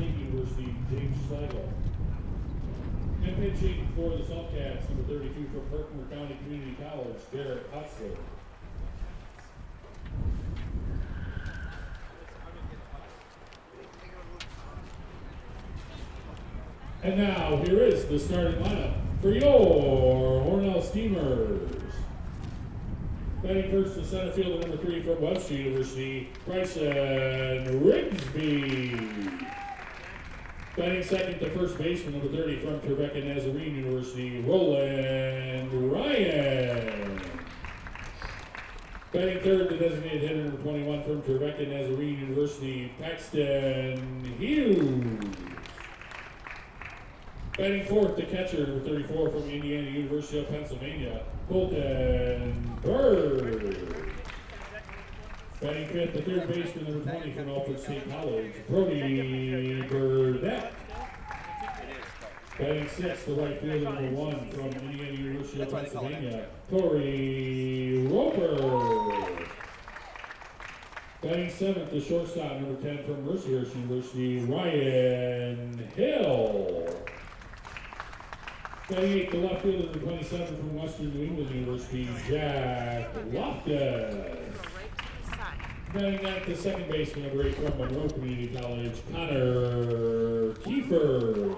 State University, James Slago. And pitching for the Saltcats, number 32 from Herkimer County Community College, Derek Hutzler. And now, here is the starting lineup for your Hornell Steamers. Batting first to center field, number 3 from Webster University, Bryson Rigsby. Batting second to first baseman, number 30 from Trevecca Nazarene University, Roland Ryan. Batting third, the designated hitter, number 21 from Trevecca Nazarene University, Paxton Hughes. Batting fourth, the catcher, number 34 from Indiana University of Pennsylvania, Colton Bird. Batting fifth, the third baseman, number 20 from Alfred State College, Brody Burdette. Batting sixth, the right fielder, number 1 from Indiana University of Pennsylvania, Corey Roper. Batting seventh, the shortstop, number 10 from Mercyhurst University, Ryan Hill. Batting eighth, the left fielder, number 27 from Western New England University, Jack Loftus. Batting ninth, the second baseman, number 8 from Monroe Community College, Connor Kiefer.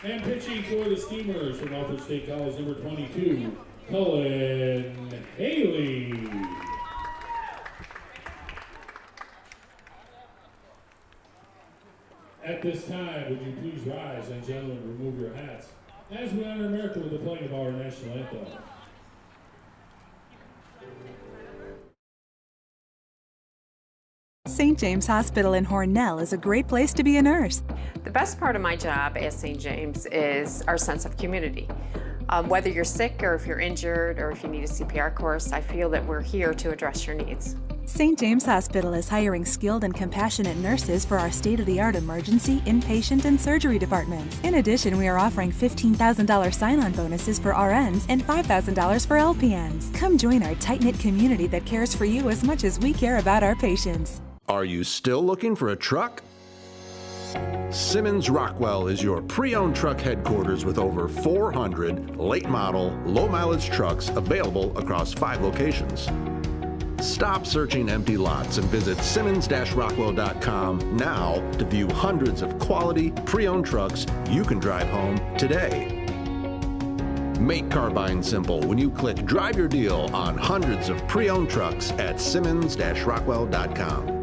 And pitching for the Steamers from Alfred State College, number 22, Cullen Haley. At this time, would you please rise and gentlemen remove your hats as we honor America with the playing of our national anthem. St. James Hospital in Hornell is a great place to be a nurse. The best part of my job at St. James is our sense of community. Whether you're sick or if you're injured or if you need a CPR course, I feel that we're here to address your needs. St. James Hospital is hiring skilled and compassionate nurses for our state-of-the-art emergency, inpatient, and surgery departments. In addition, we are offering $15,000 sign-on bonuses for RNs and $5,000 for LPNs. Come join our tight-knit community that cares for you as much as we care about our patients. Are you still looking for a truck? Simmons Rockwell is your pre-owned truck headquarters with over 400 late model, low mileage trucks available across 5 locations. Stop searching empty lots and visit simmons-rockwell.com now to view hundreds of quality pre-owned trucks you can drive home today. Make car buying simple when you click Drive Your Deal on hundreds of pre-owned trucks at simmons-rockwell.com.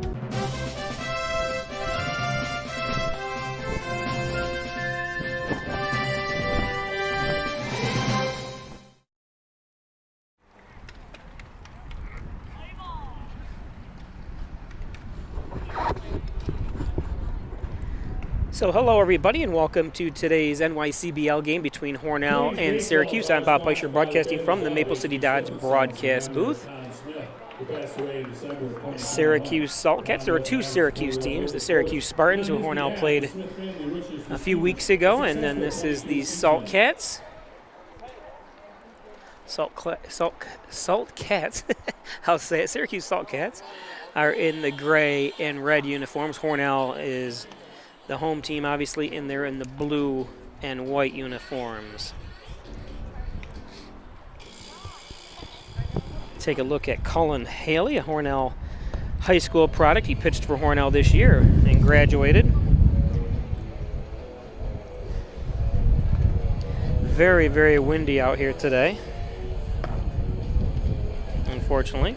So hello everybody and welcome to today's NYCBL game between Hornell and Syracuse. I'm Bob Peischer broadcasting from the Maple City Dodge broadcast booth. Syracuse Saltcats. There are 2 Syracuse teams, the Syracuse Spartans, who Hornell played a few weeks ago, and then this is the Saltcats. Saltcats, I'll say it, Syracuse Saltcats are in the gray and red uniforms. Hornell is the home team, obviously, and they're in the blue and white uniforms. Take a look at Cullen Haley, a Hornell high school product. He pitched for Hornell this year and graduated. Very, very windy out here today, unfortunately.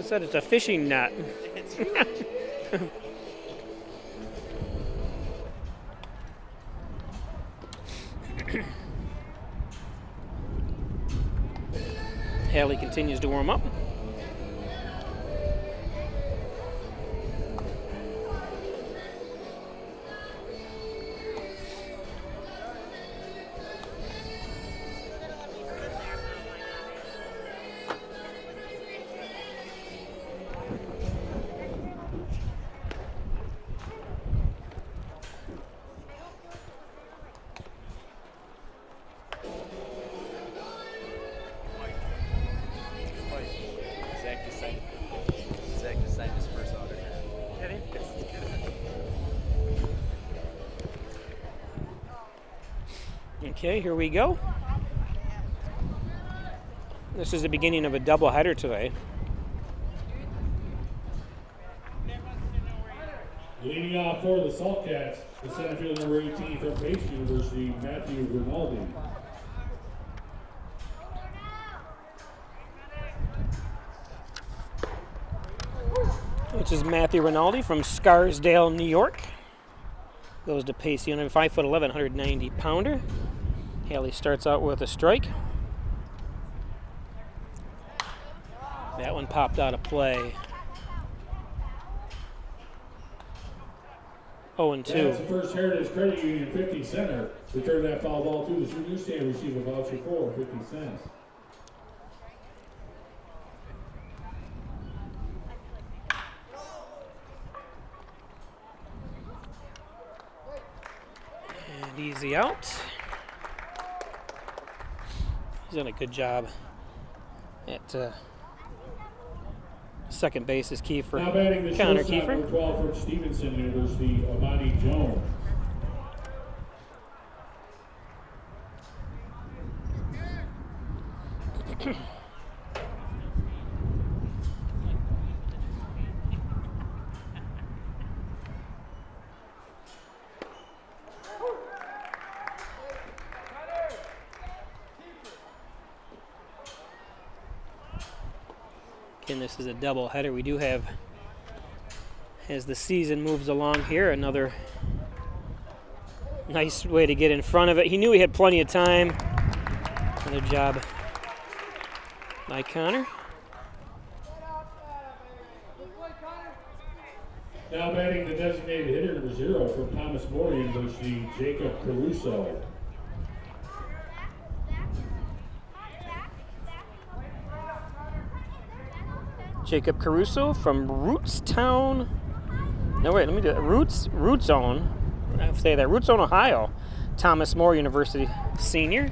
Said it's a fishing net. Haley continues to warm up. Okay, here we go. This is the beginning of a doubleheader today. Leading off for the Saltcats, the center field number 18 from Pace University, Matthew Rinaldi. Which is Matthew Rinaldi from Scarsdale, New York. Goes to Pace University, 5'11", 190-pounder. Haley starts out with a strike. That one popped out of play. 0-2. That's the first Heritage Credit Union 50 center. Return that foul ball to the junior stand. Receive a voucher for 50 cents. And easy out. He's done a good job at second base is Kiefer. Now batting the Connor shortstop, Kiefer. number 12 from Stevenson University, Amani Jones. Again, this is a double header. We do have, as the season moves along here, another nice way to get in front of it. He knew he had plenty of time. Another job by Connor. Now batting the designated hitter, number 0 from Thomas More University, Jacob Caruso. Jacob Caruso from Rootstown. No, wait, let me do that. Rootstown. I have to say that. Rootstown, Ohio. Thomas More University senior.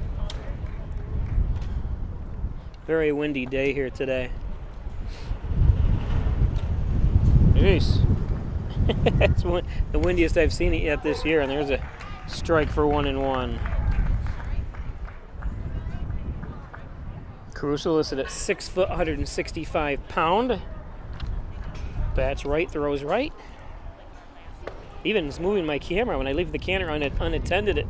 Very windy day here today. Jeez. It's the windiest I've seen it yet this year, and there's a strike for 1-1. Caruso listed at 6 foot, 165 pound. Bats right, throws right. Even it's moving my camera. When I leave the camera unattended, it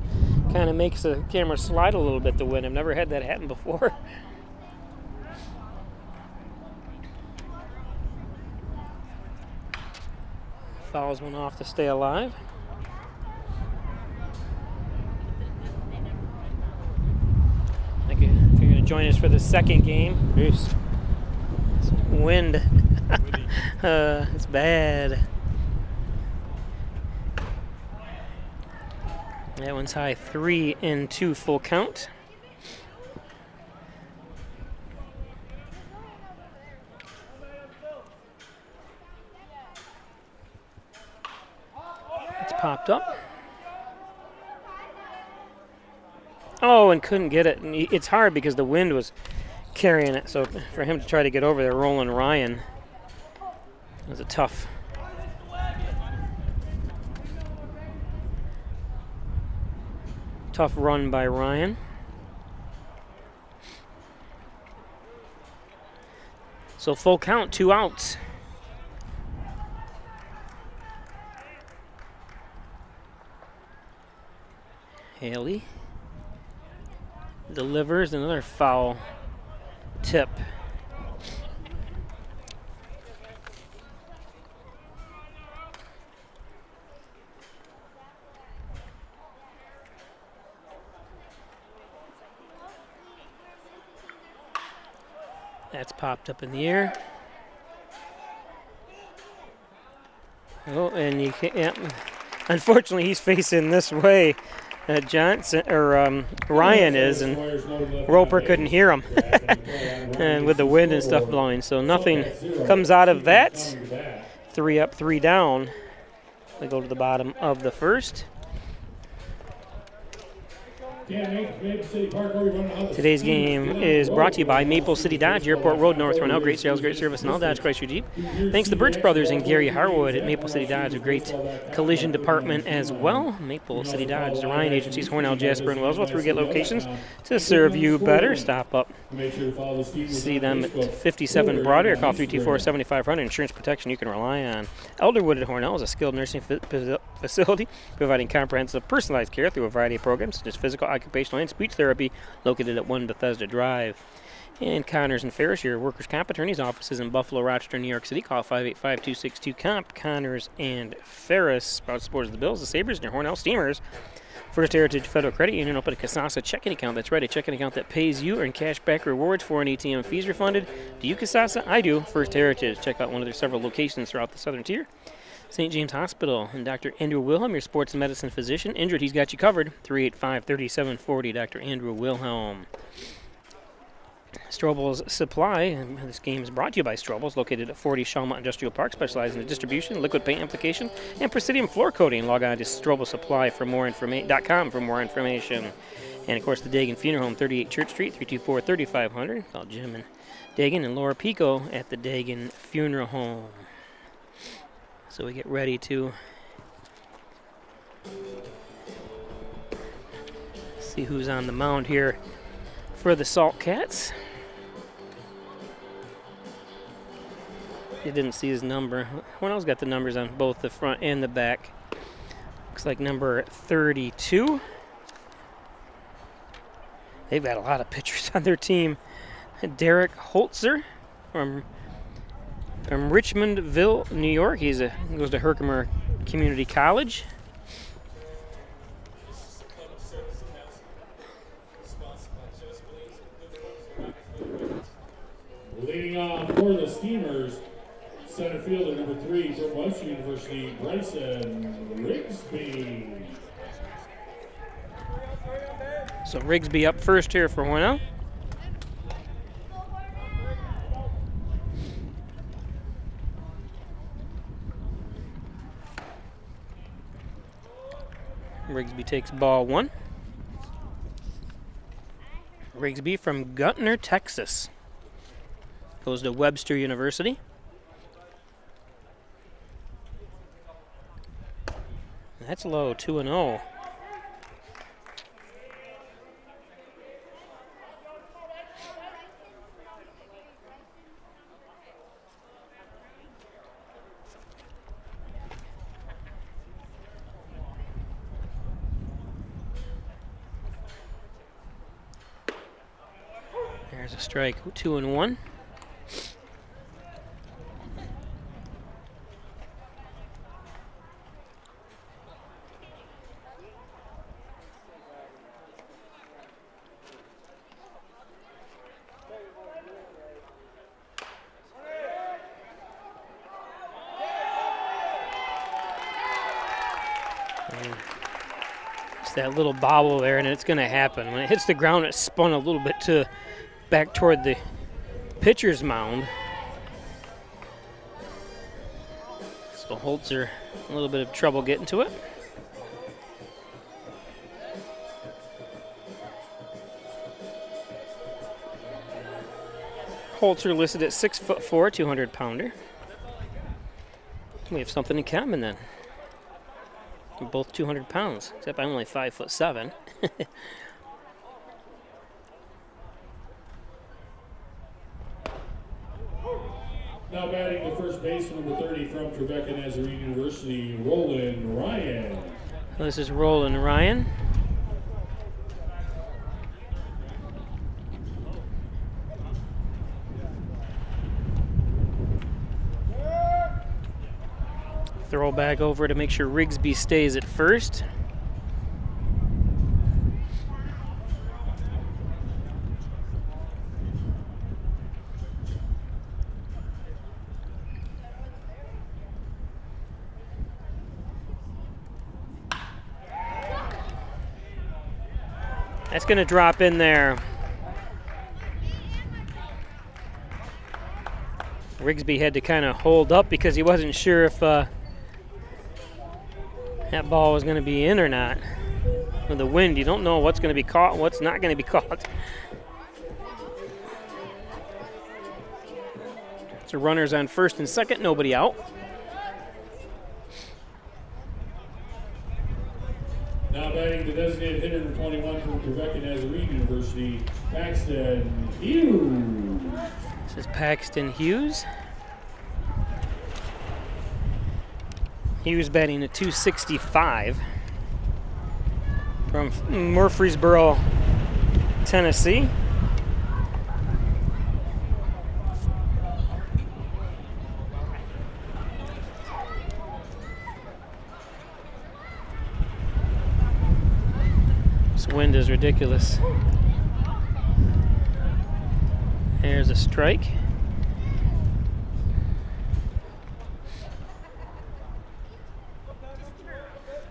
kind of makes the camera slide a little bit to win. I've never had that happen before. Fouls one off to stay alive. If you're going to join us for the second game, it's wind. It's bad. That one's high, 3-2 full count. It's popped up. Oh, and couldn't get it. And it's hard because the wind was carrying it. So for him to try to get over there, Roland Ryan, it was a tough run by Ryan. So full count, 2 outs. Haley delivers another foul tip. That's popped up in the air. Oh, and you can't. Yeah. Unfortunately, he's facing this way. Johnson or Ryan is, and Roper couldn't hear him, and with the wind and stuff blowing, so nothing comes out of that. 3 up, 3 down. We go to the bottom of the first. Today's game is brought to you by Maple City Dodge, Airport Road, North Hornell. Great sales, great service, and all Dodge Chrysler Jeep. Thanks to Birch Brothers and Gary Harwood at Maple City Dodge, a great collision department as well. Maple City Dodge, the Ryan Agencies, Hornell, Jasper, and Wellsville. Through get locations to serve you better. Stop up. See them at 57 Broadway or call 324-7500. Insurance protection you can rely on. Elderwood at Hornell is a skilled nursing facility providing comprehensive personalized care through a variety of programs such as physical, occupational, and speech therapy, located at 1 Bethesda Drive. And Connors and Ferris, your workers' comp attorney's offices in Buffalo, Rochester, New York City. Call 585-262-COMP. Connors and Ferris. Proud supporters of the Bills, the Sabres, and your Hornell Steamers. First Heritage Federal Credit Union opened a Casasa checking account. That's right, a checking account that pays you and cash back rewards for an ATM fees refunded. Do you, Casasa? I do. First Heritage. Check out one of their several locations throughout the southern tier. St. James Hospital and Dr. Andrew Wilhelm, your sports medicine physician. Injured, he's got you covered. 385-3740, Dr. Andrew Wilhelm. Strobel's Supply, and this game is brought to you by Strobel's, located at 40 Shalma Industrial Park, specializing in the distribution, liquid paint application, and Presidium floor coating. Log on to strobelsupply for more .com for more information. And, of course, the Dagan Funeral Home, 38 Church Street, 324-3500. Call Jim and Dagan and Laura Pico at the Dagan Funeral Home. So we get ready to see who's on the mound here for the Salt Cats. You didn't see his number. Hornell's got the numbers on both the front and the back. Looks like number 32. They've got a lot of pitchers on their team. Derek Holzer from Richmondville, New York. He goes to Herkimer Community College. Leading on for the Steamers, center fielder number 3 from Webster University, Bryson Rigsby. So Rigsby up first here for Hornell. Rigsby takes ball 1. Rigsby from Guntner, Texas. Goes to Webster University. That's low, 2-0. There's a strike, 2-1. That little bobble there, and it's going to happen. When it hits the ground, it spun a little bit back toward the pitcher's mound. So Holzer, a little bit of trouble getting to it. Holzer listed at 6'4", 200-pounder. We have something in common then. We're both 200 pounds, except I'm only 5'7". Now batting the first baseman, number 30 from Trevecca Nazarene University, Roland Ryan. This is Roland Ryan. Throw back over to make sure Rigsby stays at first. That's going to drop in there. Rigsby had to kind of hold up because he wasn't sure if that ball was going to be in or not. With the wind, you don't know what's going to be caught and what's not going to be caught. So runners on first and second, nobody out. Now batting the designated hitter number 21 from Quebec Nazarene University, Paxton Hughes. This is Paxton Hughes. Hughes batting a .265 from Murfreesboro, Tennessee. This wind is ridiculous. There's a strike.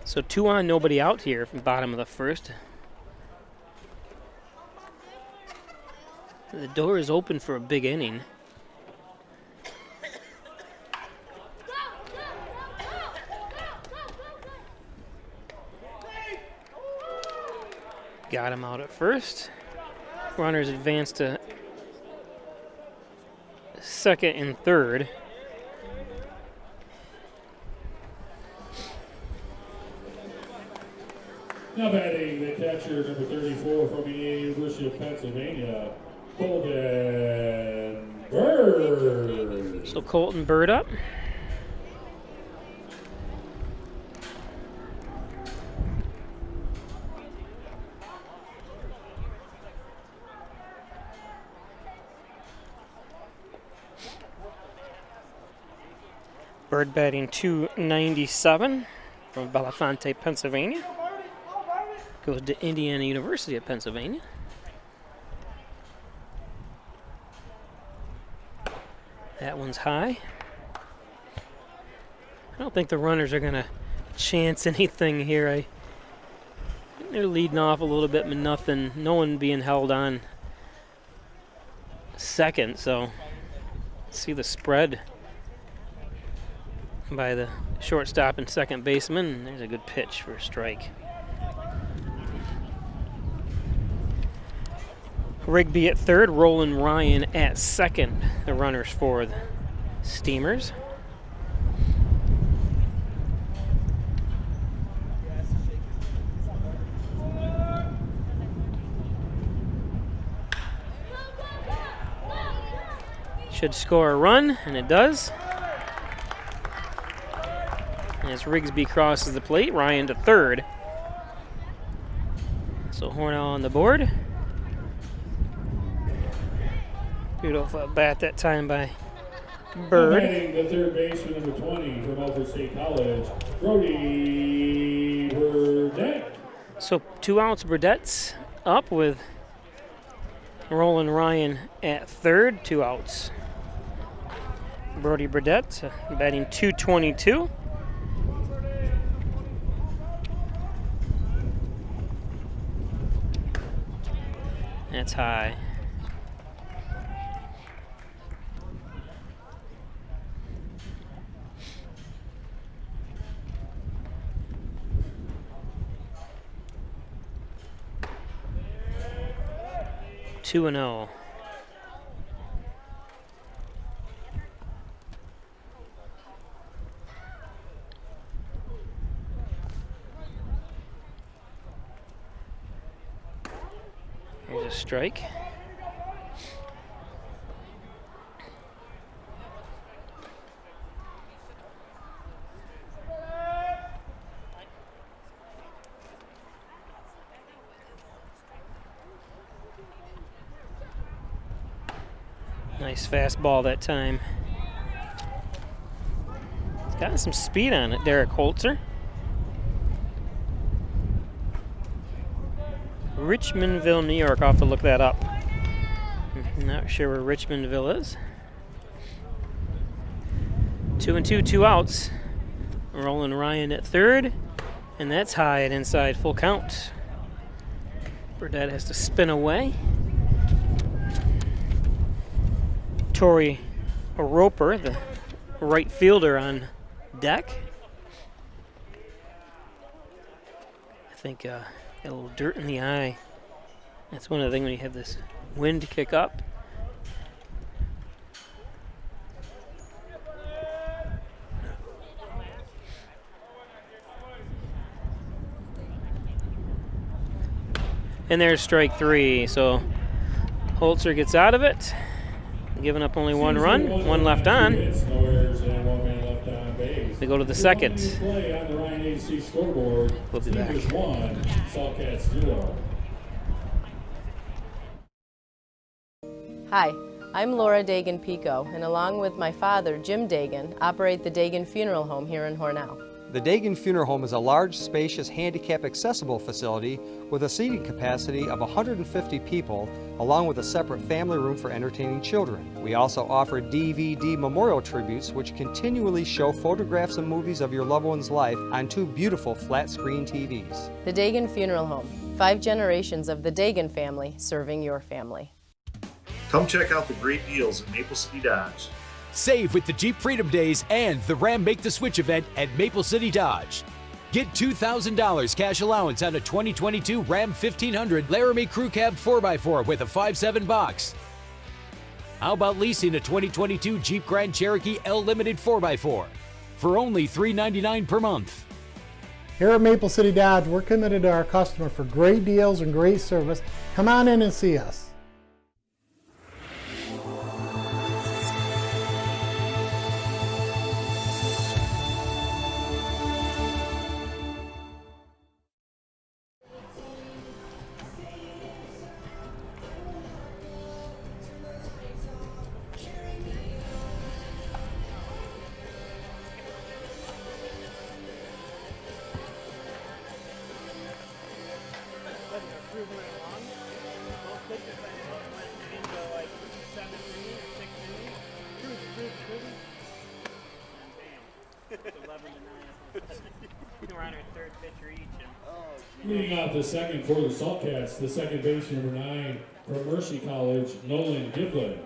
So 2 on, nobody out here from bottom of the first. The door is open for a big inning. Got him out at first. Runners advance to second and third. Now batting the catcher number 34 from the University of Pennsylvania, Colton Bird. So Colton Bird up. Bird batting .297 from Bellefonte, Pennsylvania. Goes to Indiana University of Pennsylvania. That one's high. I don't think the runners are going to chance anything here. They're leading off a little bit, but nothing. No one being held on second, so see the spread by the shortstop and second baseman. There's a good pitch for a strike. Rigby at third, Roland Ryan at second, the runners for the Steamers. Should score a run, and it does. As Rigsby crosses the plate, Ryan to third. So Hornell on the board. Beautiful bat that time by Bird. Batting the third baseman number 20 from Alfred State College, Brody Burdette. So 2 outs, Burdett's up with Roland Ryan at third, 2 outs. Brody Burdette batting .222. That's high. Two and 0. Here's a strike. Nice fastball that time. It's got some speed on it, Derek Holzer. Richmondville, New York. I'll have to look that up. Not sure where Richmondville is. 2 and 2, 2 outs. Roland Ryan at third, and that's high and inside, full count. Burdette has to spin away. Torrey Roper, the right fielder, on deck. I think Got a little dirt in the eye. That's one of the things when you have this wind kick up. And there's strike 3, so Holzer gets out of it, giving up only 1 run, 1 left on. They go to the second. We'll be back. Hi, I'm Laura Dagan-Pico, and along with my father, Jim Dagan, operate the Dagan Funeral Home here in Hornell. The Dagan Funeral Home is a large, spacious, handicap-accessible facility with a seating capacity of 150 people, along with a separate family room for entertaining children. We also offer DVD memorial tributes, which continually show photographs and movies of your loved one's life on 2 beautiful flat-screen TVs. The Dagan Funeral Home, 5 generations of the Dagan family serving your family. Come check out the great deals at Maple City Dodge. Save with the Jeep Freedom Days and the Ram Make the Switch event at Maple City Dodge. Get $2,000 cash allowance on a 2022 Ram 1500 Laramie Crew Cab 4x4 with a 5.7 box. How about leasing a 2022 Jeep Grand Cherokee L Limited 4x4 for only $399 per month? Here at Maple City Dodge, we're committed to our customer for great deals and great service. Come on in and see us. Leading off the second for the Saltcats, the second base number 9 from Mercy College, Nolan Giblin.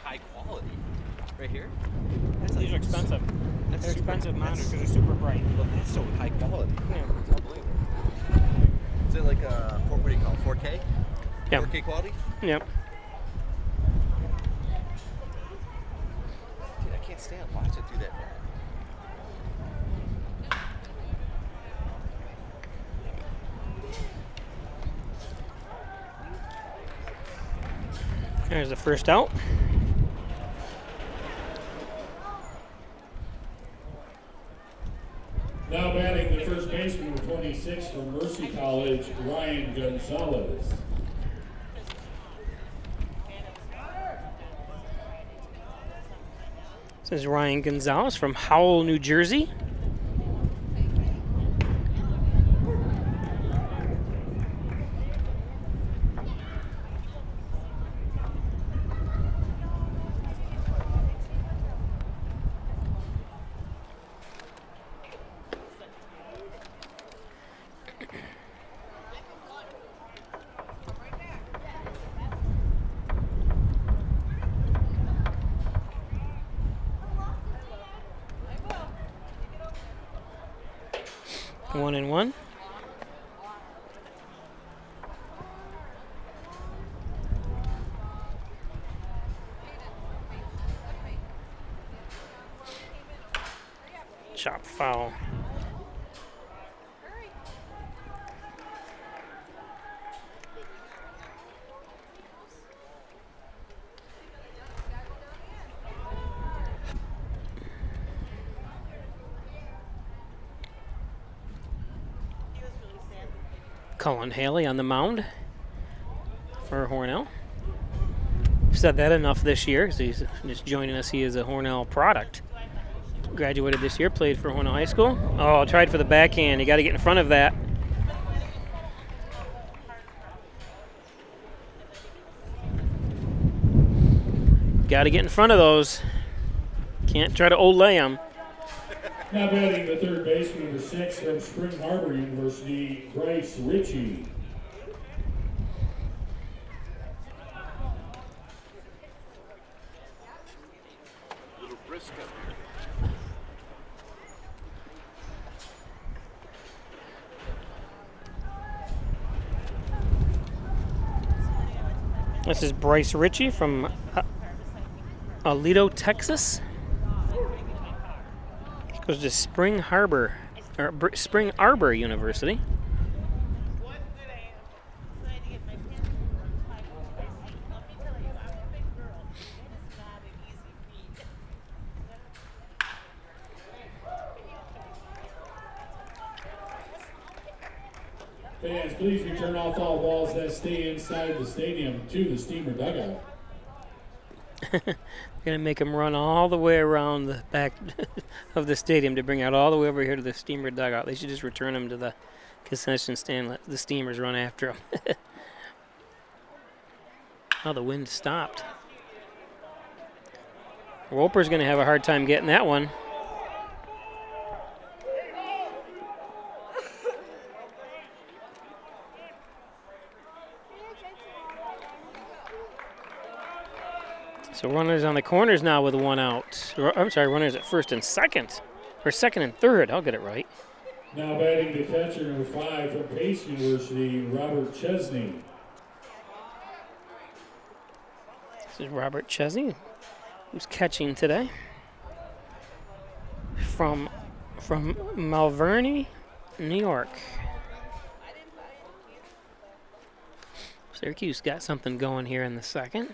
High quality, right here. These are expensive. They're expensive monitors because they're super bright. But that's so high quality. Yeah. It's unbelievable. Is it like a what do you call it, 4K? Yeah. 4K quality? Yep. Dude, I can't stand watching through that bad. There's the first out. Now batting the first baseman, 26 from Mercy College, Ryan Gonzalez. This is Ryan Gonzalez from Howell, New Jersey. One and one. Chop foul. Colin Haley on the mound for Hornell. I've said that enough this year because he's just joining us. He is a Hornell product. graduated this year, played for Hornell High School. Oh, tried for the backhand. You got to get in front of that. Got to get in front of those. Can't try to olay them. Now batting the third baseman, number 6 from Spring Harbor University, Bryce Ritchie. This is Bryce Ritchie from Aledo, Texas. He goes to Spring Arbor University. Fans, please return off all balls that stay inside the stadium to the Steamer dugout. We're going to make them run all the way around the back of the stadium to bring out all the way over here to the Steamer dugout. They should just return them to the concession stand, let the Steamers run after them. Oh, the wind stopped. Roper's going to have a hard time getting that one. So runners on the corners now with 1 out. I'm sorry, runners at first and second. Or second and third, I'll get it right. Now batting the catcher, number 5 from Pace University, Robert Chesney. This is Robert Chesney, who's catching today. From Malvern, New York. Syracuse got something going here in the second.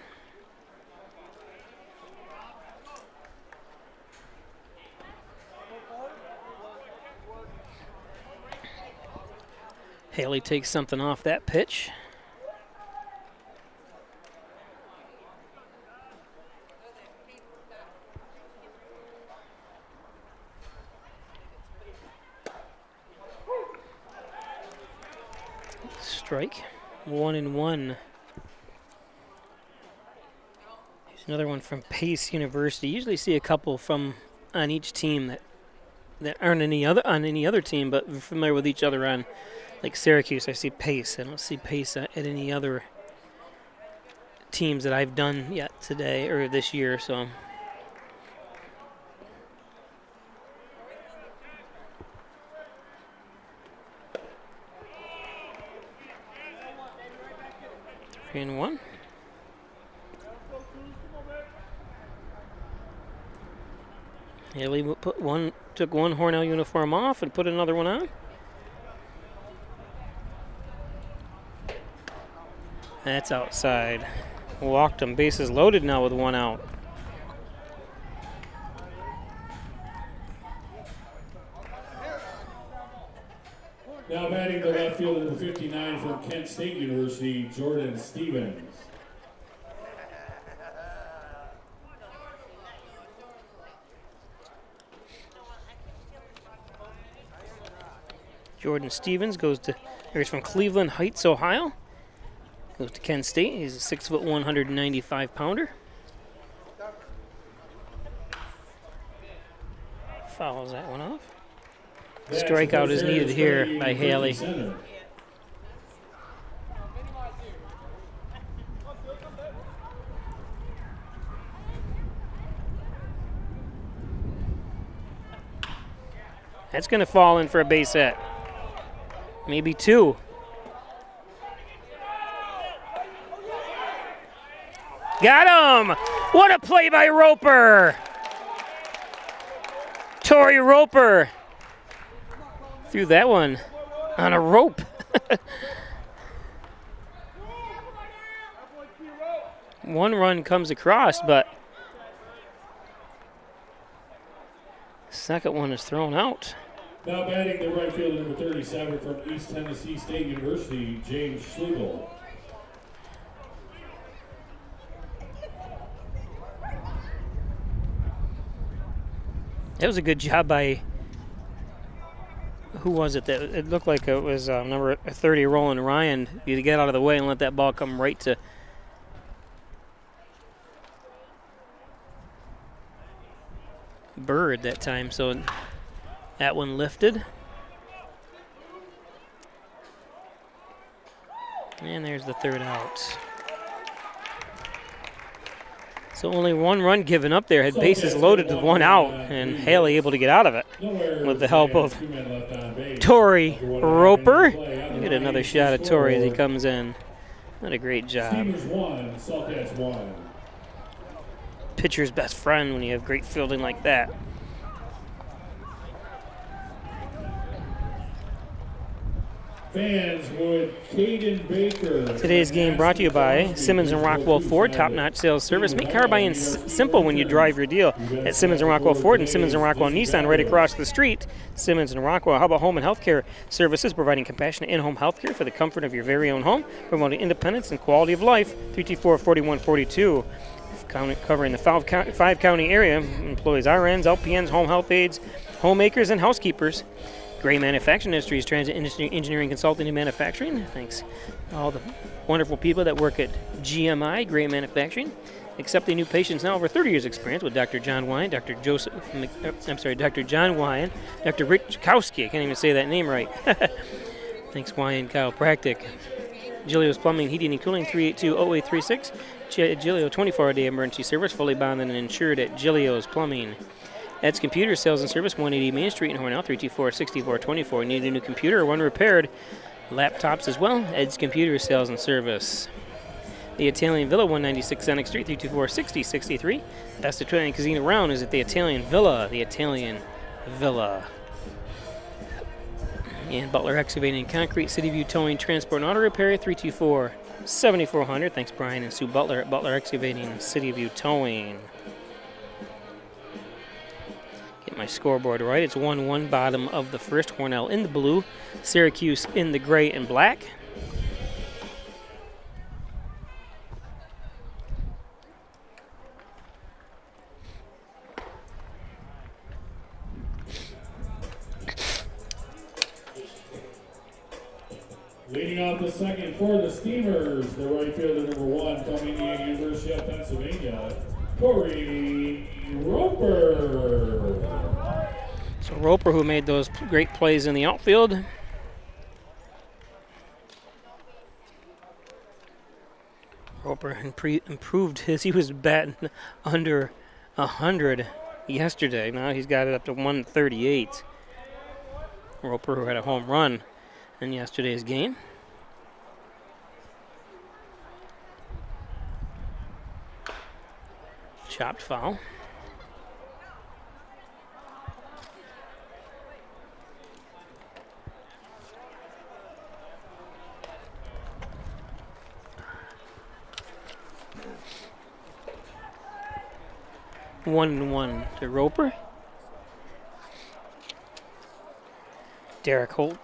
Haley takes something off that pitch. Strike. 1-1. Here's another one from Pace University. Usually see a couple from on each team that aren't on any other team, but we're familiar with each other on. Like Syracuse, I see Pace. I don't see Pace at any other teams that I've done yet today or this year. So, three and one. Haley took one Hornell uniform off and put another one on. That's outside. Walked him. Bases loaded now with 1 out. Now batting the left fielder, number 59 from Kent State University, Jordan Stevens. Jordan Stevens he's from Cleveland Heights, Ohio. Goes to Kent State. He's a 6'1", 195-pounder. Fouls that one off. Strikeout is needed here by Haley. That's going to fall in for a base hit. Maybe 2. Got him! What a play by Roper! Torrey Roper threw that one on a rope. One run comes across, but the second one is thrown out. Now batting the right fielder, number 37 from East Tennessee State University, James Schlegel. That was a good job by, who was it? That it looked like it was number 30, Roland Ryan, to get out of the way and let that ball come right to Bird that time. So that one lifted. And there's the third out. So only one run given up there. Had bases loaded with one out, and Haley able to get out of it with the help of Torrey Roper. Get another shot at Torrey as he comes in. What a great job. Pitcher's best friend when you have great fielding like that. Fans with Caden Baker. Today's game brought to you by Simmons and Rockwell Ford, top-notch sales service. Make car buying simple when you drive your deal at Simmons and Rockwell Ford and Simmons and Rockwell Nissan right across the street. Simmons and Rockwell. How about home and health care services, providing compassionate in-home health care for the comfort of your very own home, promoting independence and quality of life. 324-4142. Covering the five-county area, employs RNs, LPNs, home health aides, homemakers, and housekeepers. Gray Manufacturing Industries, transit industry, engineering, consulting, and manufacturing. Thanks to all the wonderful people that work at GMI, Gray Manufacturing. Accepting new patients now, over 30 years experience with Dr. John Wyan, Dr. John Wyan, Dr. Rich Kowski, I can't even say that name right. Thanks, Wyan Chiropractic. Gilio's Plumbing, Heating, and Cooling, 382-0836. Gilio, 24-hour-a-day emergency service, fully bonded and insured at Gilio's Plumbing. Ed's Computer Sales and Service, 180 Main Street in Hornell, 324-6424. Need a new computer or one repaired? Laptops as well. Ed's Computer Sales and Service. The Italian Villa, 196 Senex Street, 324-6063. Best Italian cuisine around is at the Italian Villa. The Italian Villa. And Butler Excavating and Concrete, City View Towing, Transport and Auto Repair, 324-7400. Thanks, Brian and Sue Butler at Butler Excavating and City View Towing. Get my scoreboard right. It's 1-1, bottom of the first. Hornell in the blue, Syracuse in the gray and black. Leading off the second for the Steamers, the right fielder number 1 coming in University of Pennsylvania, Corey Roper. So Roper, who made those great plays in the outfield. Roper improved he was batting under 100 yesterday. Now he's got it up to 138. Roper, who had a home run in yesterday's game. Chopped foul. One to Roper. Derek Holtzer.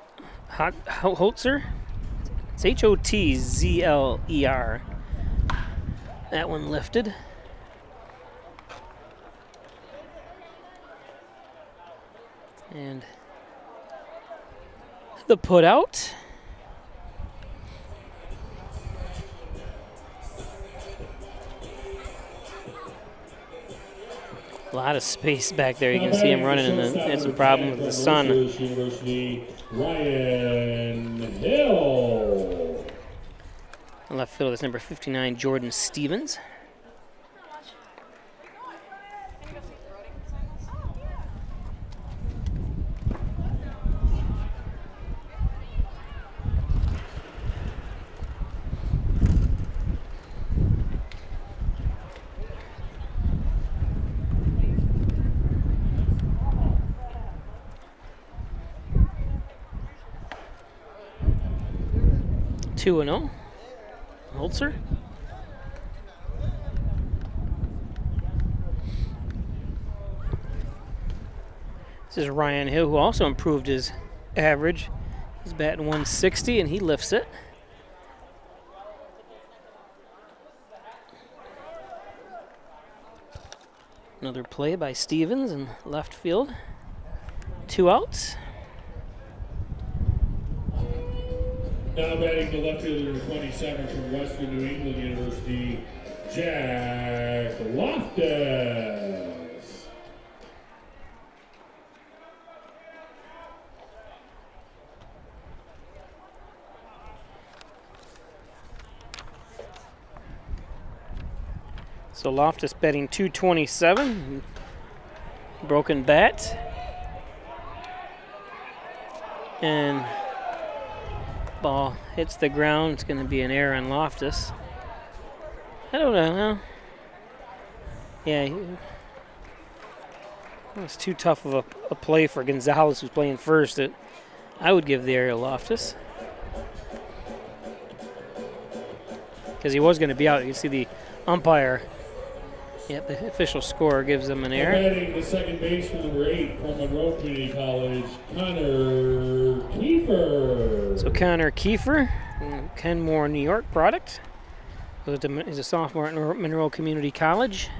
It's Hotzler. That one lifted. And the put out. A lot of space back there. You can see him running, and had some problem with the sun. Ryan Hill. Left field is number 59, Jordan Stevens. Two and 0. Holtzer. This is Ryan Hill, who also improved his average. He's batting 160, and he lifts it. Another play by Stevens in left field. 2 outs. Now batting the left fielder, number 27 from Western New England University, Jack Loftus. So Loftus batting .227, broken bat, and ball hits the ground. It's going to be an error on Loftus. I don't know. Yeah, it was too tough of a play for Gonzalez, who's playing first. I would give the error to Loftus because he was going to be out. You can see the umpire. Yep, the official score gives them an error. Batting the second baseman, number 8 from Monroe Community College, Connor Kiefer. So Connor Kiefer, Kenmore, New York product. He's a sophomore at Monroe Community College.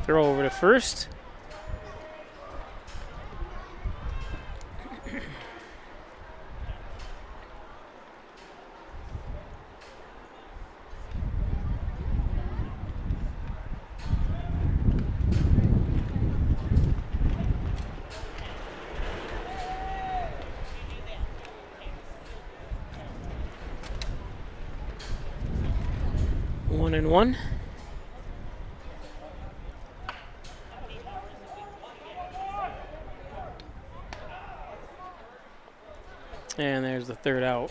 Throw over to first. One and one. And there's the third out.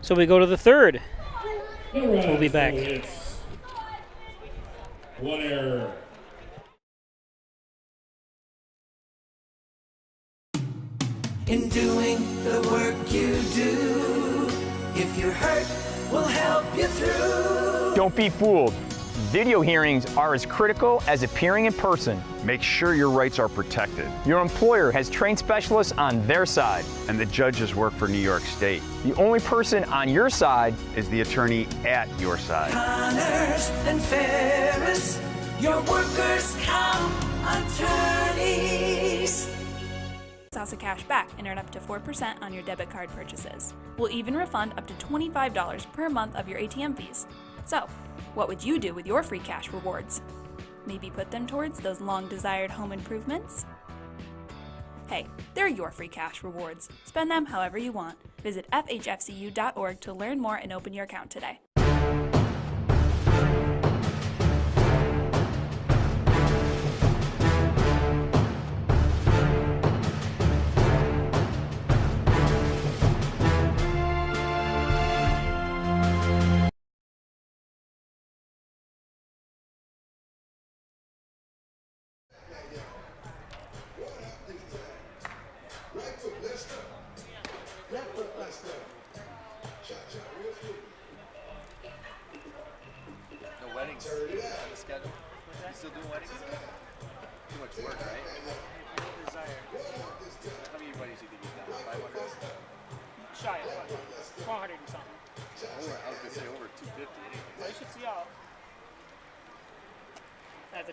So we go to the third. We'll be back. One error. In doing the work you do, if you're hurt, we'll help you through. Don't be fooled. Video hearings are as critical as appearing in person. Make sure your rights are protected. Your employer has trained specialists on their side. And the judges work for New York State. The only person on your side is the attorney at your side. Connors and Ferris, your workers' comp attorneys. Salsa cash back and earn up to 4% on your debit card purchases. We'll even refund up to $25 per month of your ATM fees. So, what would you do with your free cash rewards? Maybe put them towards those long-desired home improvements? Hey, they're your free cash rewards. Spend them however you want. Visit fhfcu.org to learn more and open your account today.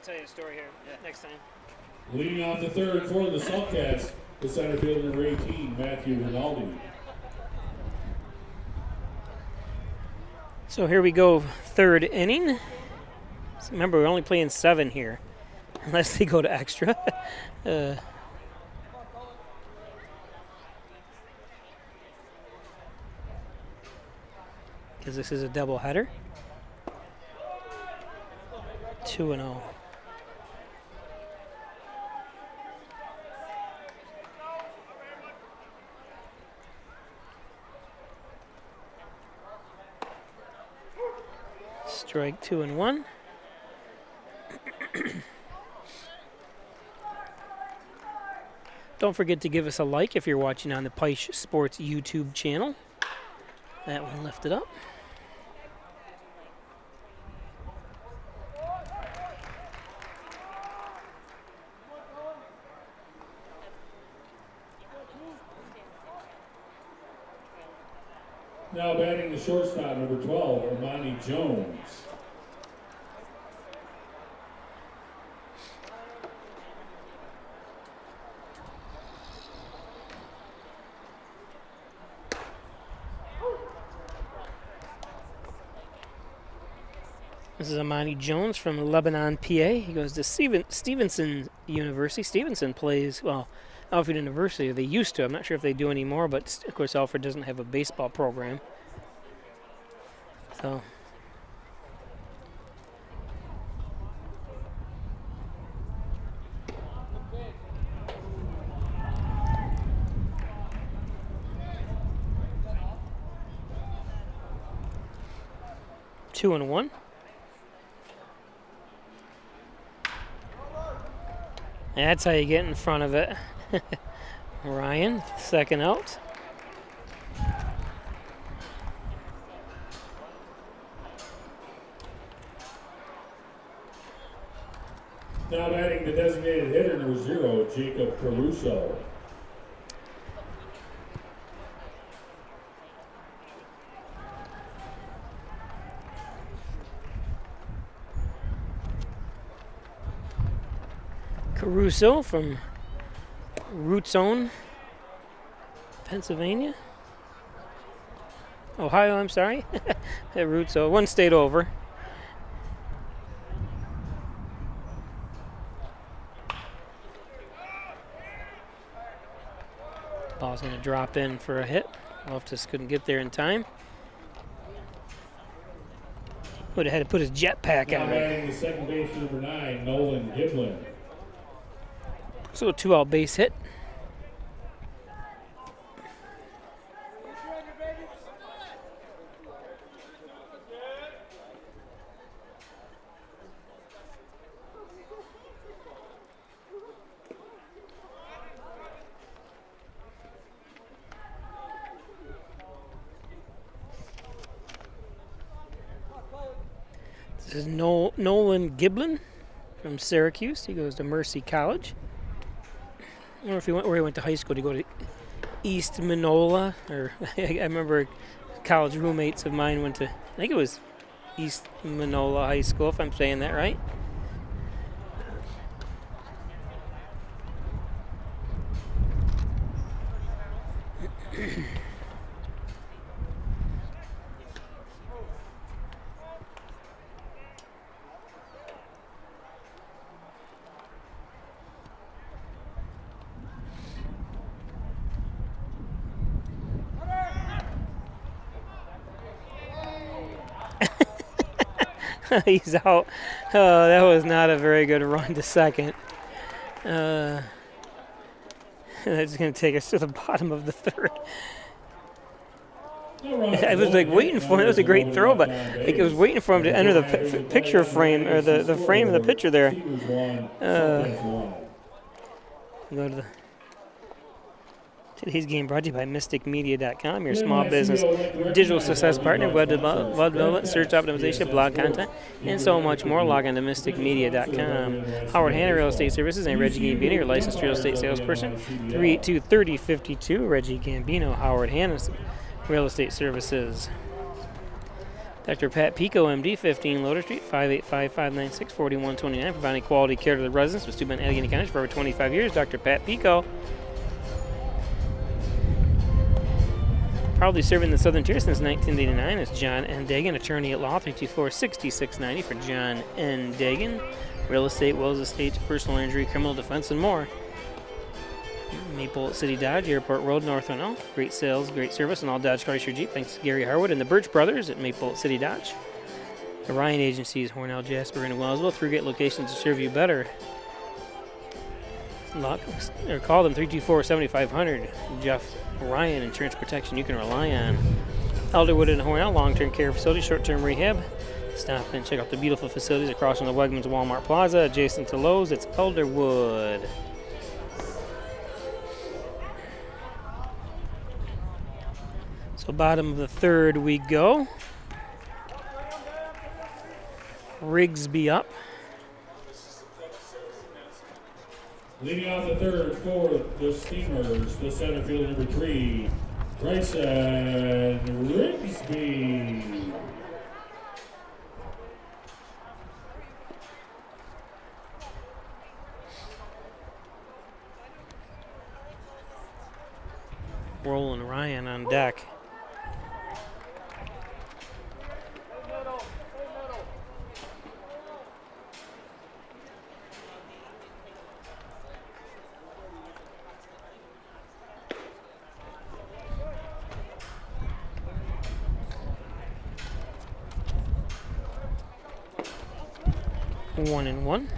Tell you a story here next time. Leading off the third for the Saltcats, the center fielder number 18, Matthew Rinaldi. So here we go, third inning. So remember, we're only playing 7 here, unless they go to extra. Because this is a doubleheader. 2-0. strike, 2-1. Don't forget to give us a like if you're watching on the Peisch Sports YouTube channel. That one lifted up. Now batting the shortstop, number 12, Armani Jones. This is Armani Jones from Lebanon, PA. He goes to Stevenson University. Stevenson plays, well, Alfred University. They used to. I'm not sure if they do anymore, but of course Alfred doesn't have a baseball program. So. Two and one. That's how you get in front of it. Ryan, second out. Now batting the designated hitter, number 0, Jacob Caruso. Caruso from Root Zone, Pennsylvania. Ohio, I'm sorry. Root Zone, one state over. Ball's going to drop in for a hit. Loftus couldn't get there in time. Would have had to put his jetpack on it. The second base, number 9, Nolan Giblin. So a 2-out base hit. This is Nolan Giblin from Syracuse. He goes to Mercy College. I don't know if he went where he went to high school. Did he go to East Minola? Or I remember college roommates of mine went to, I think it was East Minola High School, if I'm saying that right. He's out. That was not a very good run to second. That's going to take us to the bottom of the third. I was like waiting for him. It was a great throw, but like I was waiting for him to enter the picture frame, or the frame of the picture there. Go to the Today's game brought to you by MysticMedia.com, your small business digital success partner, web development, search optimization, blog content, and so much more. Log on to MysticMedia.com. Howard Hanna Real Estate Services and Reggie Gambino, your licensed real estate salesperson. 382-3052, Reggie Gambino, Howard Hanna Real Estate Services. Dr. Pat Pico, MD, 15 Loader Street, 585-596-4129, providing quality care to the residents of Steuben, Allegheny County for over 25 years. Dr. Pat Pico. Proudly serving the Southern Tier since 1989 is John N. Dagan, attorney at law, 324-6690 for John N. Dagan. Real estate, wills, estates, personal injury, criminal defense, and more. Maple City Dodge, Airport Road, North Hornell. Great sales, great service, and all Dodge Chrysler Jeep. Thanks to Gary Harwood and the Birch Brothers at Maple City Dodge. The Ryan Agencies, Hornell, Jasper, and Wellsville. 3 great locations to serve you better. Call them 324-7500. Jeff Ryan, insurance protection you can rely on. Elderwood and Hornell, long-term care facility, short-term rehab. Stop and check out the beautiful facilities across from the Wegmans Walmart Plaza, adjacent to Lowe's. It's Elderwood. So bottom of the third we go. Rigsby up. Leading off the third for the Steamers, the center fielder number 3, Bryson Rigsby. Roland Ryan on deck. One and one.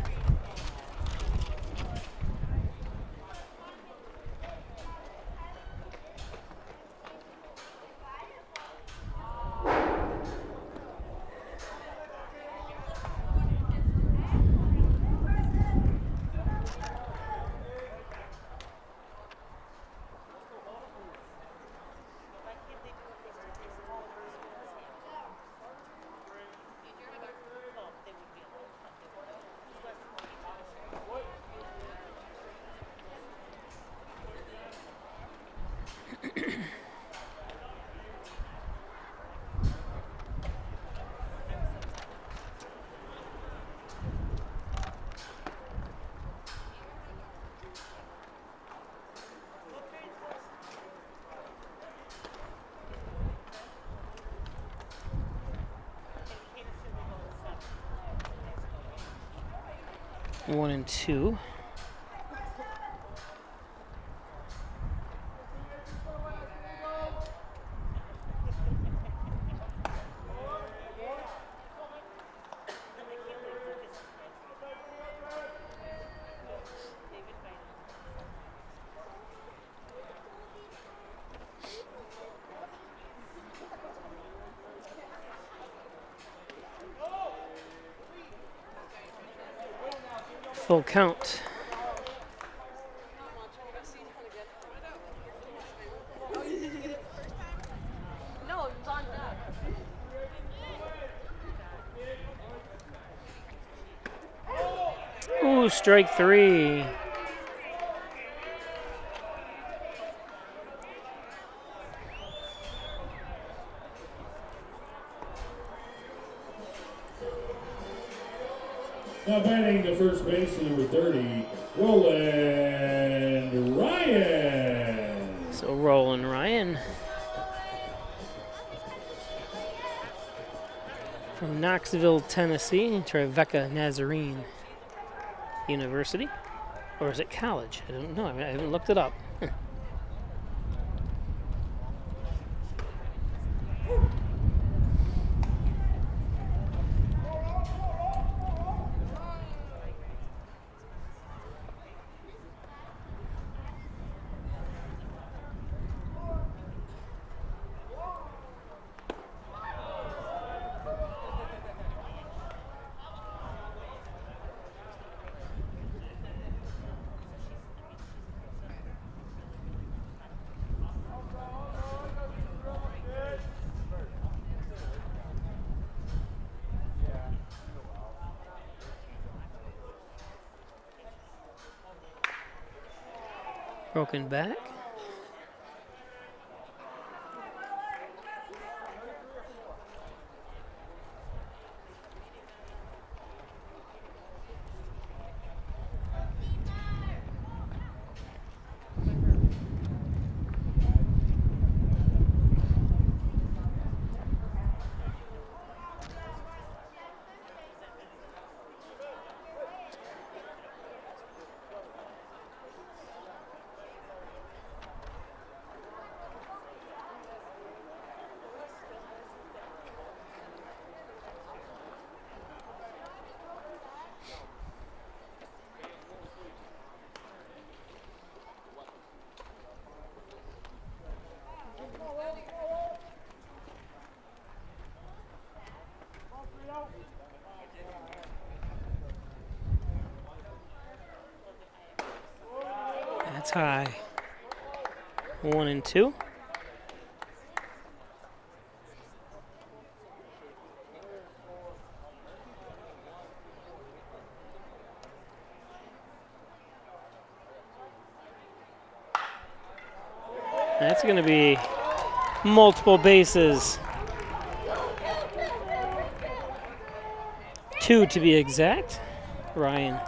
One and two. Full count. Ooh, strike three. Now batting the first baseman, number 30, Roland Ryan. So Roland Ryan from Knoxville, Tennessee, Tribeca Nazarene University. Or is it college? I don't know. I haven't looked it up. Broken back. tie. 1-2. That's going to be multiple bases. 2 to be exact. Ryan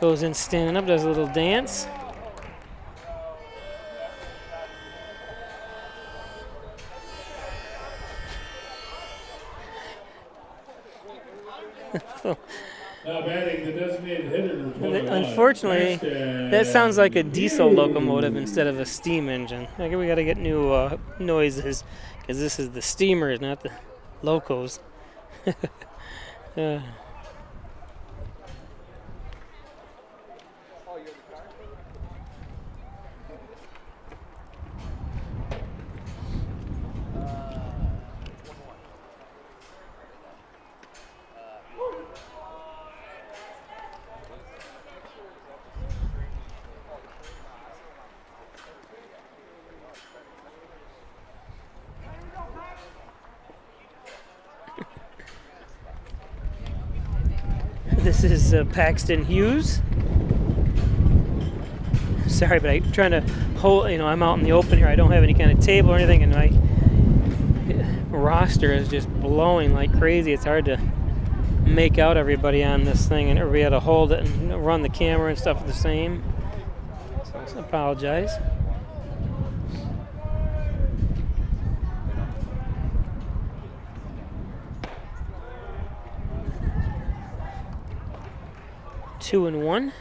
goes in standing up, does a little dance. Now batting the designated hitter, number 21. Unfortunately, that sounds like a diesel locomotive instead of a steam engine. I think we got to get new noises, because this is the steamers, not the locos. 'This is Paxton Hughes. Sorry, but I'm trying to hold, I'm out in the open here. I don't have any kind of table or anything, and my roster is just blowing like crazy. It's hard to make out everybody on this thing, and everybody had to hold it and run the camera and stuff the same. So I apologize. Two and one.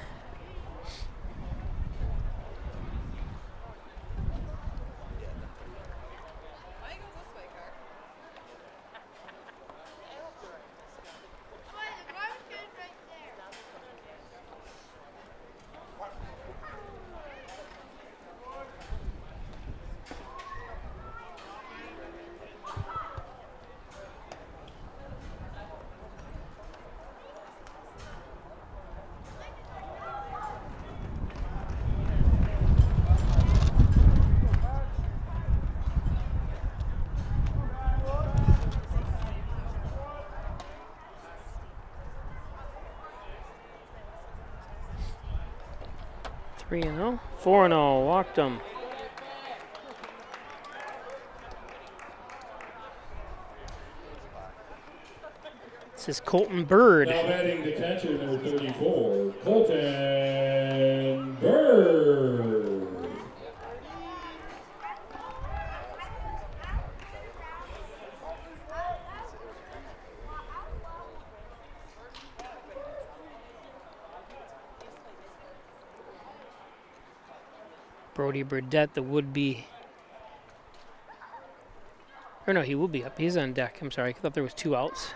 Three and 0, 4 and 0, walked them. This is Colton Bird. Now batting the catcher, number 34, Colton Bird. Brody Burdette, the would-be, or no, he will be up. He's on deck. I'm sorry, I thought there was 2 outs.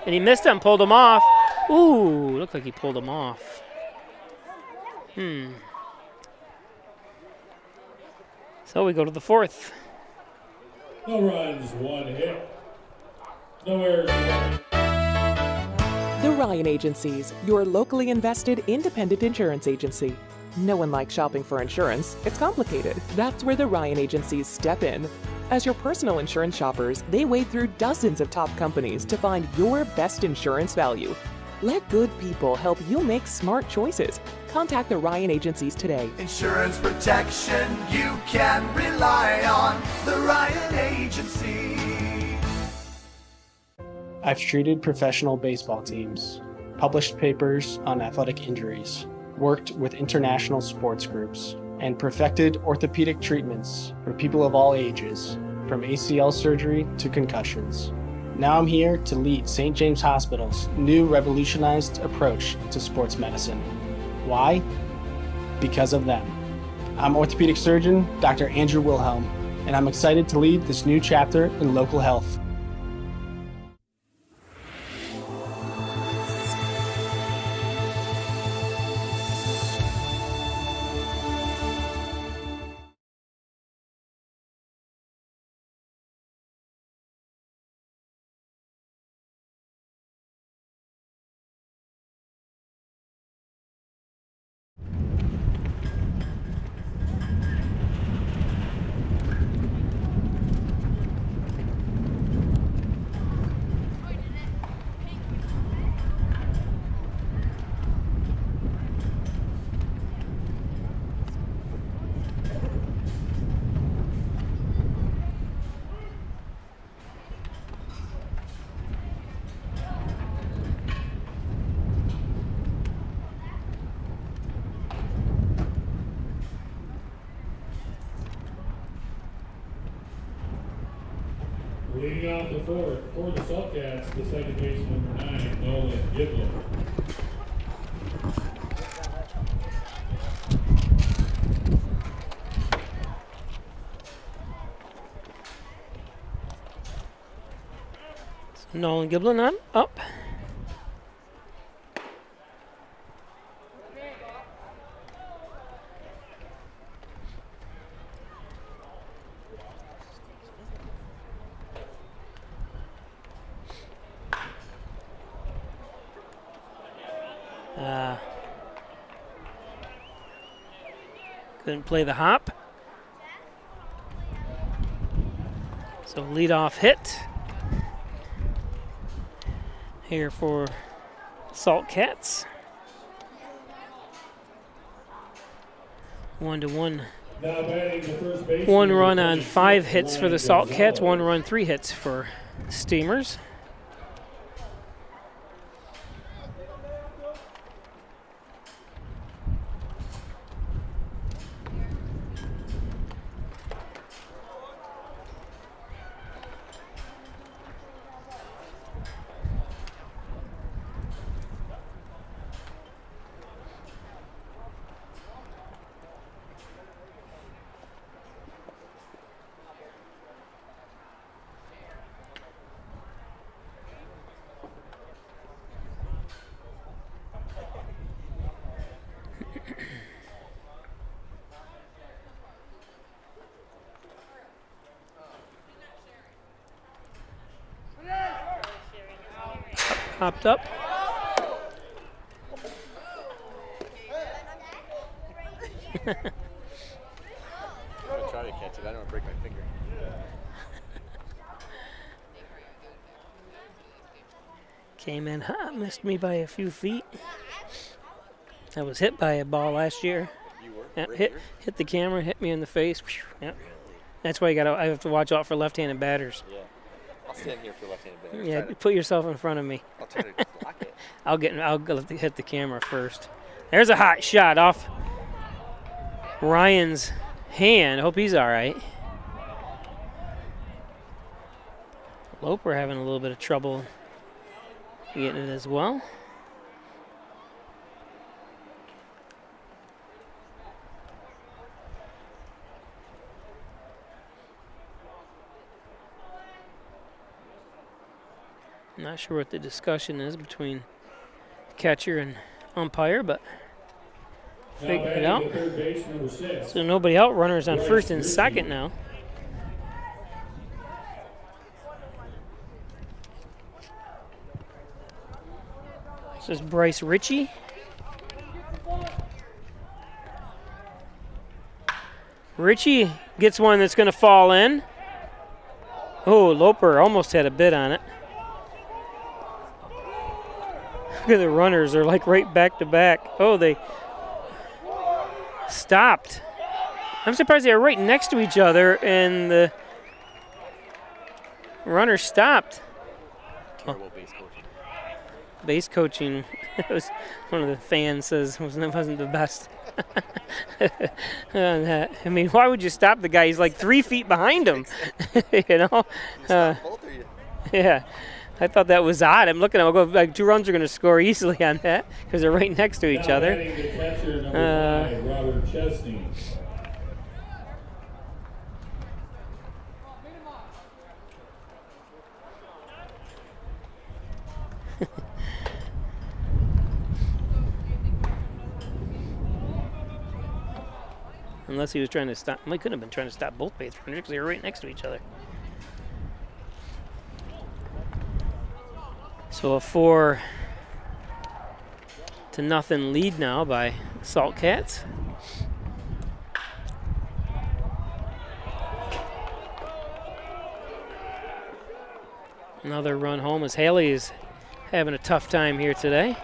And he missed him, pulled him off. Ooh, looked like he pulled him off. So we go to the 4th. No runs, 1 hit. No errors. The Ryan Agencies, your locally invested independent insurance agency. No one likes shopping for insurance. It's complicated. That's where the Ryan Agencies step in. As your personal insurance shoppers, they wade through dozens of top companies to find your best insurance value. Let good people help you make smart choices. Contact the Ryan Agencies today. Insurance protection you can rely on. The Ryan Agency. I've treated professional baseball teams, published papers on athletic injuries, worked with international sports groups, and perfected orthopedic treatments for people of all ages, from ACL surgery to concussions. Now I'm here to lead St. James Hospital's new revolutionized approach to sports medicine. Why? Because of them. I'm orthopedic surgeon Dr. Andrew Wilhelm, and I'm excited to lead this new chapter in local health. Leading off the fourth for the Saltcats, the second baseman, number 9, Nolan Giblin. Nolan Giblin on up. Couldn't play the hop. So leadoff hit here for Saltcats. 1-1. One run on 5 hits for the Saltcats. 1 run, 3 hits for Steamers. Hopped up. I'm gonna try to catch it. I don't want to break my finger. Came in hot, missed me by a few feet. I was hit by a ball last year. You were? Yeah, Right hit the camera, hit me in the face. Yep. That's why I have to watch out for left-handed batters. Yeah. I'll stand here for left-handed batters. Yeah, put yourself in front of me. I'll try to block it. I'll go hit the camera first. There's a hot shot off Ryan's hand. Hope he's all right. Loper having a little bit of trouble getting it as well. Not sure what the discussion is between catcher and umpire, but figure it out. So nobody out. Runners on first and second now. This is Bryce Ritchie. Ritchie gets one that's going to fall in. Oh, Loper almost had a bit on it. Look at the runners. They're like right back to back. Oh, they stopped. I'm surprised they were right next to each other and the runner stopped. Terrible base coaching. Base coaching, was one of the fans says wasn't the best. I mean, why would you stop the guy? He's like 3 feet behind him. You know? Both of you. Yeah. I thought that was odd. I'm looking at it, like 2 runs are going to score easily on that because they're right next to each other. Robert Chesney. Unless he was trying to stop. He couldn't have been trying to stop both base runners because they were right next to each other. So a 4-0 lead now by Saltcats. Another run home as Haley is having a tough time here today.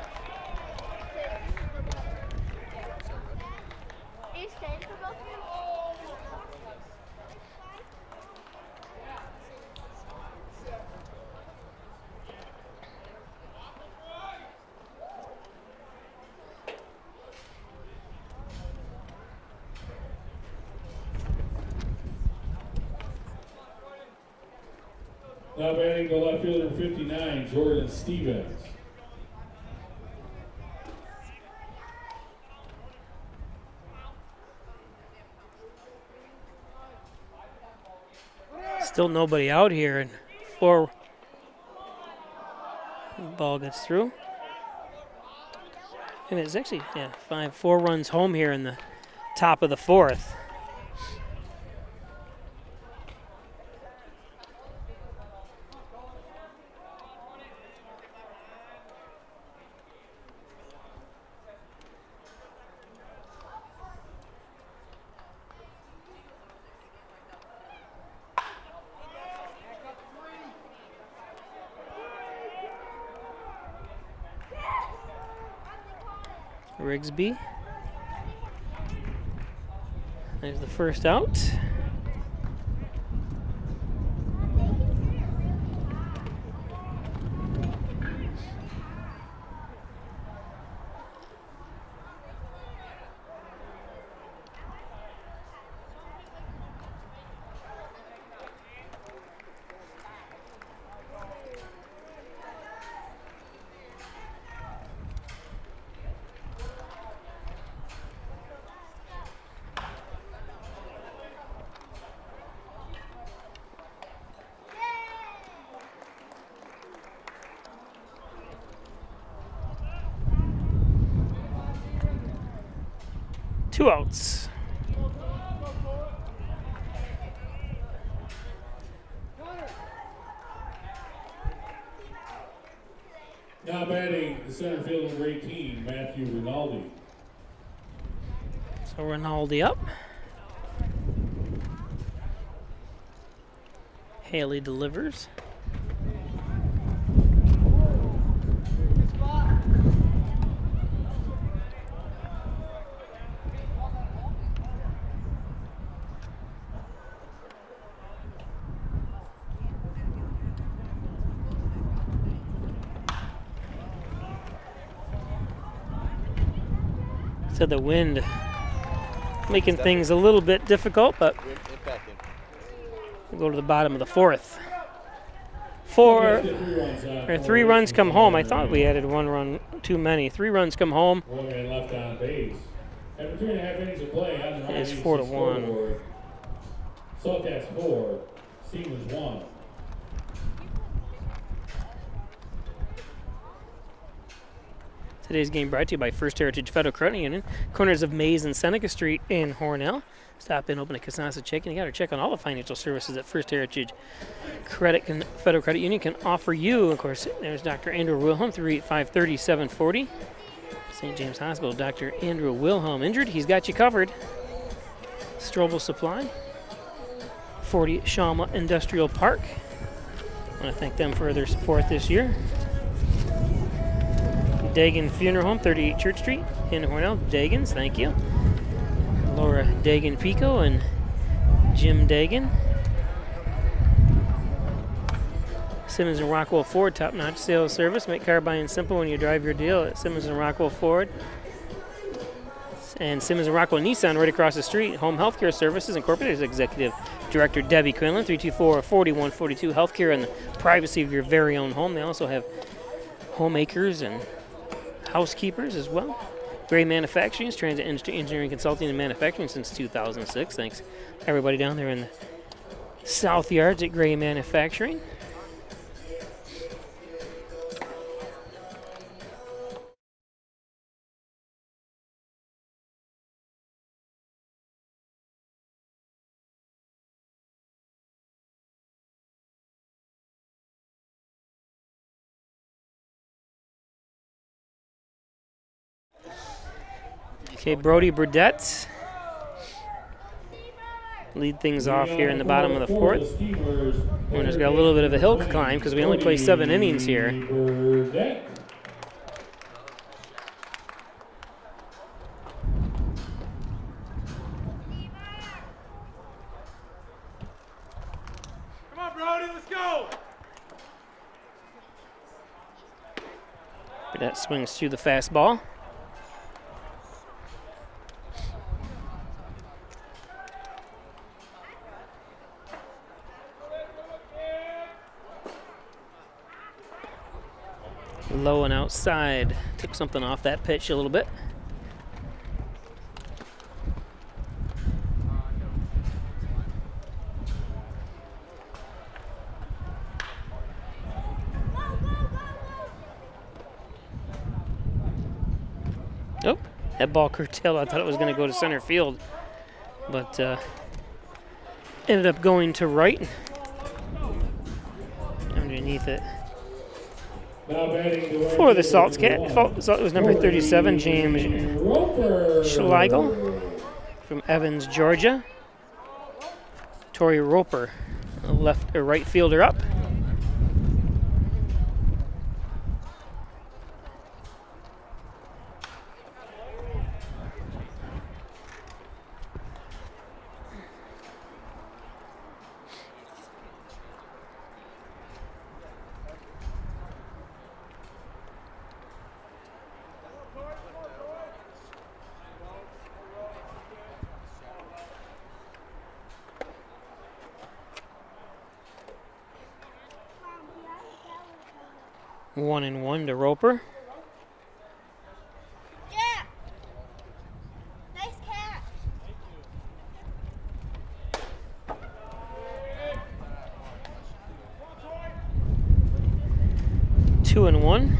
Now batting the left fielder 59, Jordan Stevens. Still nobody out here, and ball gets through. And it's actually, 4 runs home here in the top of the 4th. Rigsby. There's the first out. Two outs. Now batting the center field number 18, Matthew Rinaldi. So Rinaldi up. Haley delivers. So the wind making things a little bit difficult, but we'll go to the bottom of the 4th. 3 runs come home. I thought we added 1 run too many. 3 runs come home. One man left on base. After 3.5 innings of play on the It's 4-1. Saltcats 4, Stevens 1. Today's game brought to you by First Heritage Federal Credit Union, corners of Mays and Seneca Street in Hornell. Stop in, open a Casasa checking. You got to check on all the financial services that First Heritage Federal Credit Union can offer you. Of course, there's Dr. Andrew Wilhelm, 385-3740. St. James Hospital, Dr. Andrew Wilhelm injured. He's got you covered. Strobel Supply, 40 Shawma Industrial Park. I want to thank them for their support this year. Dagan Funeral Home, 38 Church Street in Hornell. Dagans, thank you. Laura Dagan Pico and Jim Dagan. Simmons and Rockwell Ford, top-notch sales service. Make car buying simple when you drive your deal at Simmons and Rockwell Ford. And Simmons and Rockwell Nissan right across the street. Home Healthcare Services Incorporated Executive Director Debbie Quinlan, 324-4142. Healthcare in the privacy of your very own home. They also have homemakers and housekeepers as well. Gray Manufacturing, transit industry engineering consulting and manufacturing since 2006. Thanks everybody down there in the South Yards at Gray Manufacturing. Okay, Brody Burdette lead things off here in the bottom of the 4th. Winner's got a little bit of a hill climb because we only play 7 innings here. Come on, Brody, let's go! Burdette swings through the fastball. Low and outside. Took something off that pitch a little bit. Oh, that ball curtailed. I thought it was going to go to center field, but ended up going to right. Underneath it. For the Salts Cat, it was number 37, James Schlegel from Evans, Georgia. Torrey Roper, a left or right fielder up. One and one to Roper. Yeah. Nice catch. 2-1.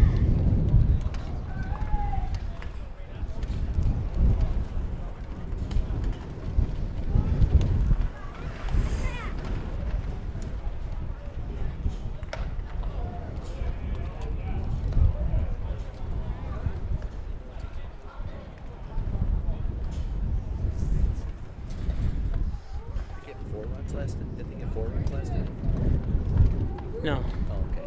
Did they get 4 runs last night? No. Oh, okay.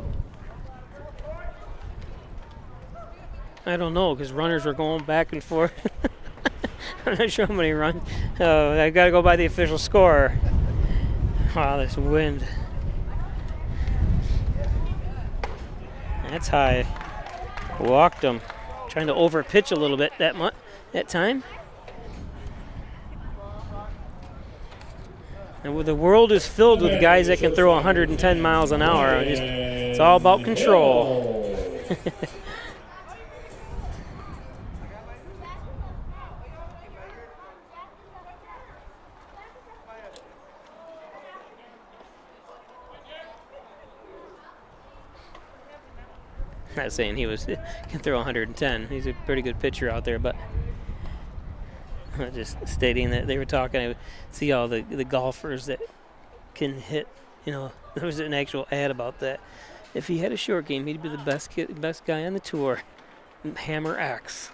I don't know, because runners were going back and forth. I'm not sure how many runs. I got to go by the official score. Wow, this wind. That's high. Walked him. Trying to over pitch a little bit that time. And the world is filled with guys that can throw 110 miles an hour. It's all about control. Not saying he can throw 110. He's a pretty good pitcher out there, but just stating that they were talking. I see all the golfers that can hit. You know, there was an actual ad about that. If he had a short game, he'd be the best guy on the tour. Hammer X.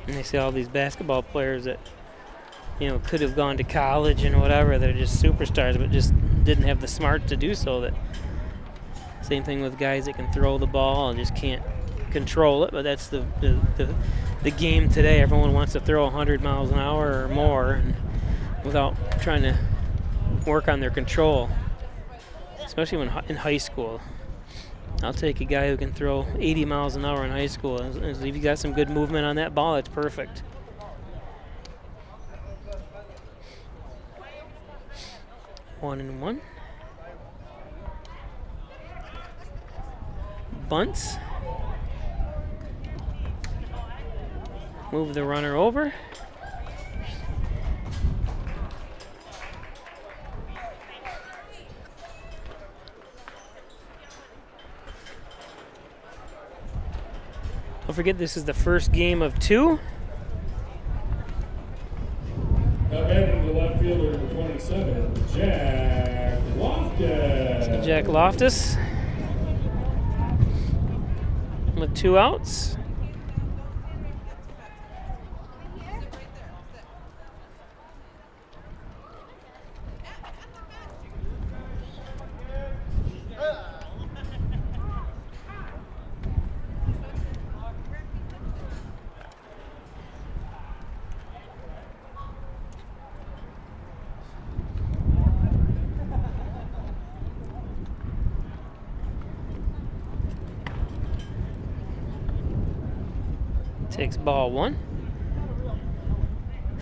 And they see all these basketball players that, you know, could have gone to college and whatever. They're just superstars, but just didn't have the smarts to do so. That same thing with guys that can throw the ball and just can't control it. But that's the game today. Everyone wants to throw 100 miles an hour or more, and without trying to work on their control, especially when in high school. I'll take a guy who can throw 80 miles an hour in high school. If you got some good movement on that ball, that's perfect. One and one. Bunts. Move the runner over. Don't forget, this is the first game of 2. Now batting the left fielder, number 27, Jack Loftus. So Jack Loftus with 2 outs. Takes ball 1.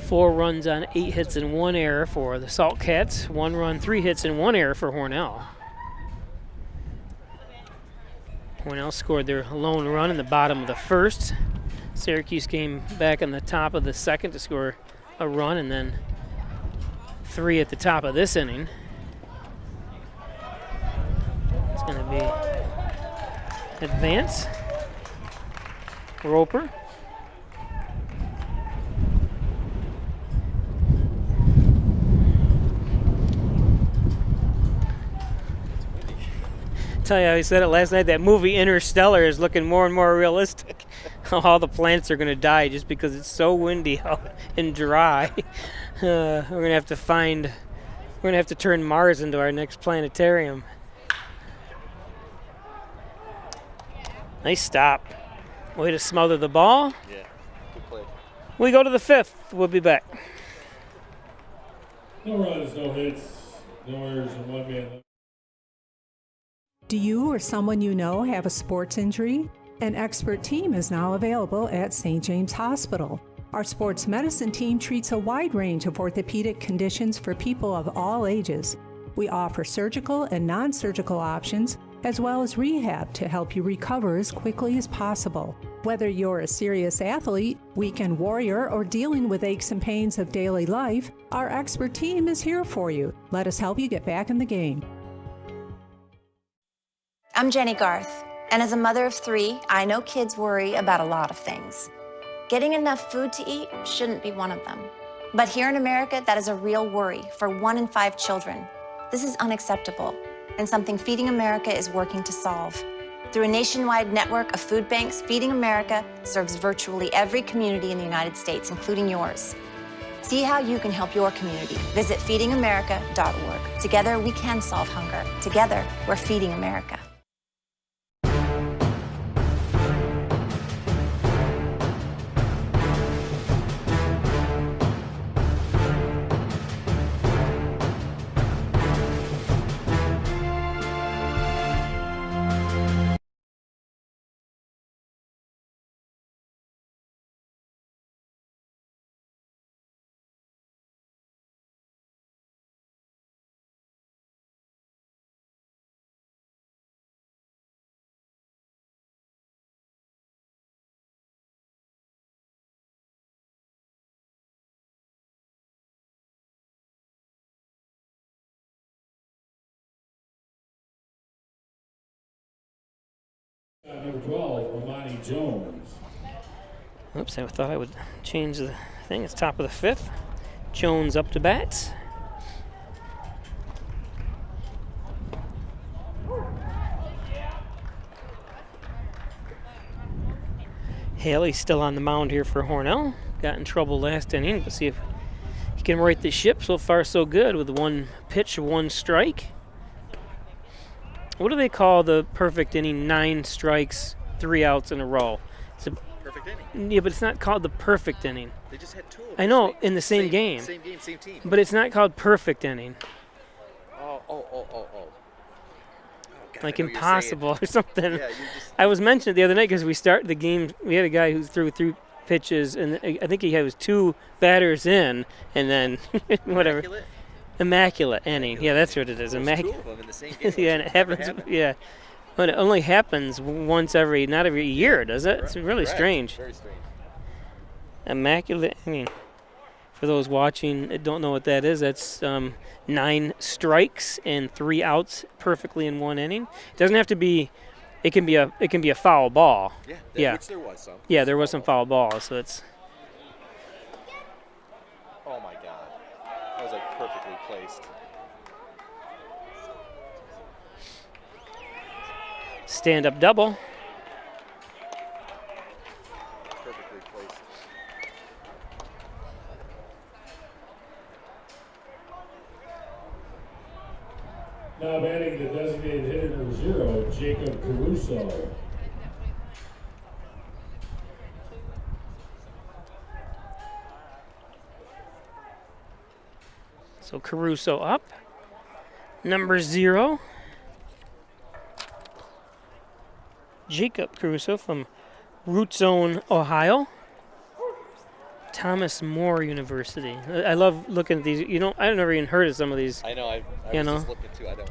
4 runs on 8 hits and 1 error for the Salt Cats. 1 run, 3 hits and 1 error for Hornell. Hornell scored their lone run in the bottom of the first. Syracuse came back in the top of the second to score a run, and then 3 at the top of this inning. It's going to be advance. Roper. Tell you, I said it last night, that movie Interstellar is looking more and more realistic. All the plants are going to die just because it's so windy out and dry. We're going to have to turn Mars into our next planetarium. Nice stop. Way to smother the ball. Yeah, good play. We go to the 5th. We'll be back. No runs, no hits, no errors, and 1 man. Do you or someone you know have a sports injury? An expert team is now available at St. James Hospital. Our sports medicine team treats a wide range of orthopedic conditions for people of all ages. We offer surgical and non-surgical options, as well as rehab to help you recover as quickly as possible. Whether you're a serious athlete, weekend warrior, or dealing with aches and pains of daily life, our expert team is here for you. Let us help you get back in the game. I'm Jenny Garth, and as a mother of 3, I know kids worry about a lot of things. Getting enough food to eat shouldn't be one of them. But here in America, that is a real worry for 1 in 5 children. This is unacceptable, and something Feeding America is working to solve. Through a nationwide network of food banks, Feeding America serves virtually every community in the United States, including yours. See how you can help your community. Visit feedingamerica.org. Together, we can solve hunger. Together, we're Feeding America. Number 12, Romani Jones. Oops, I thought I would change the thing. It's top of the 5th. Jones up to bat. Haley's still on the mound here for Hornell. Got in trouble last inning. Let's see if he can right the ship. So far, so good with 1 pitch, 1 strike. What do they call the perfect inning? 9 strikes, 3 outs in a row. It's a perfect inning. Yeah, but it's not called the perfect inning. They just had 2 of them. I know, in the same game. Same game, same team. But it's not called perfect inning. Oh. God, like impossible or something. Yeah, I was mentioned the other night because we started the game. We had a guy who threw 3 pitches, and I think he was 2 batters in, and then whatever. Immaculate inning. Yeah, that's what it is. Immaculate. 2 of them in the same game. Yeah, and it happens. Yeah, but it only happens once not every year, does it? It's really strange. Very strange. Immaculate inning. For those watching that don't know what that is, that's 9 strikes and 3 outs perfectly in 1 inning. It doesn't have to be. It can be a foul ball. Yeah. Which there was some. Yeah, there was some foul balls. So it's. Oh my God. That was like perfectly placed. Stand-up double. Perfectly placed. Now batting the designated hitter number 0, Jacob Caruso. So Caruso up. Number 0. Jacob Caruso from Root Zone, Ohio. Thomas More University. I love looking at these. You know, I've never even heard of some of these. I know. I was just looking too. I don't.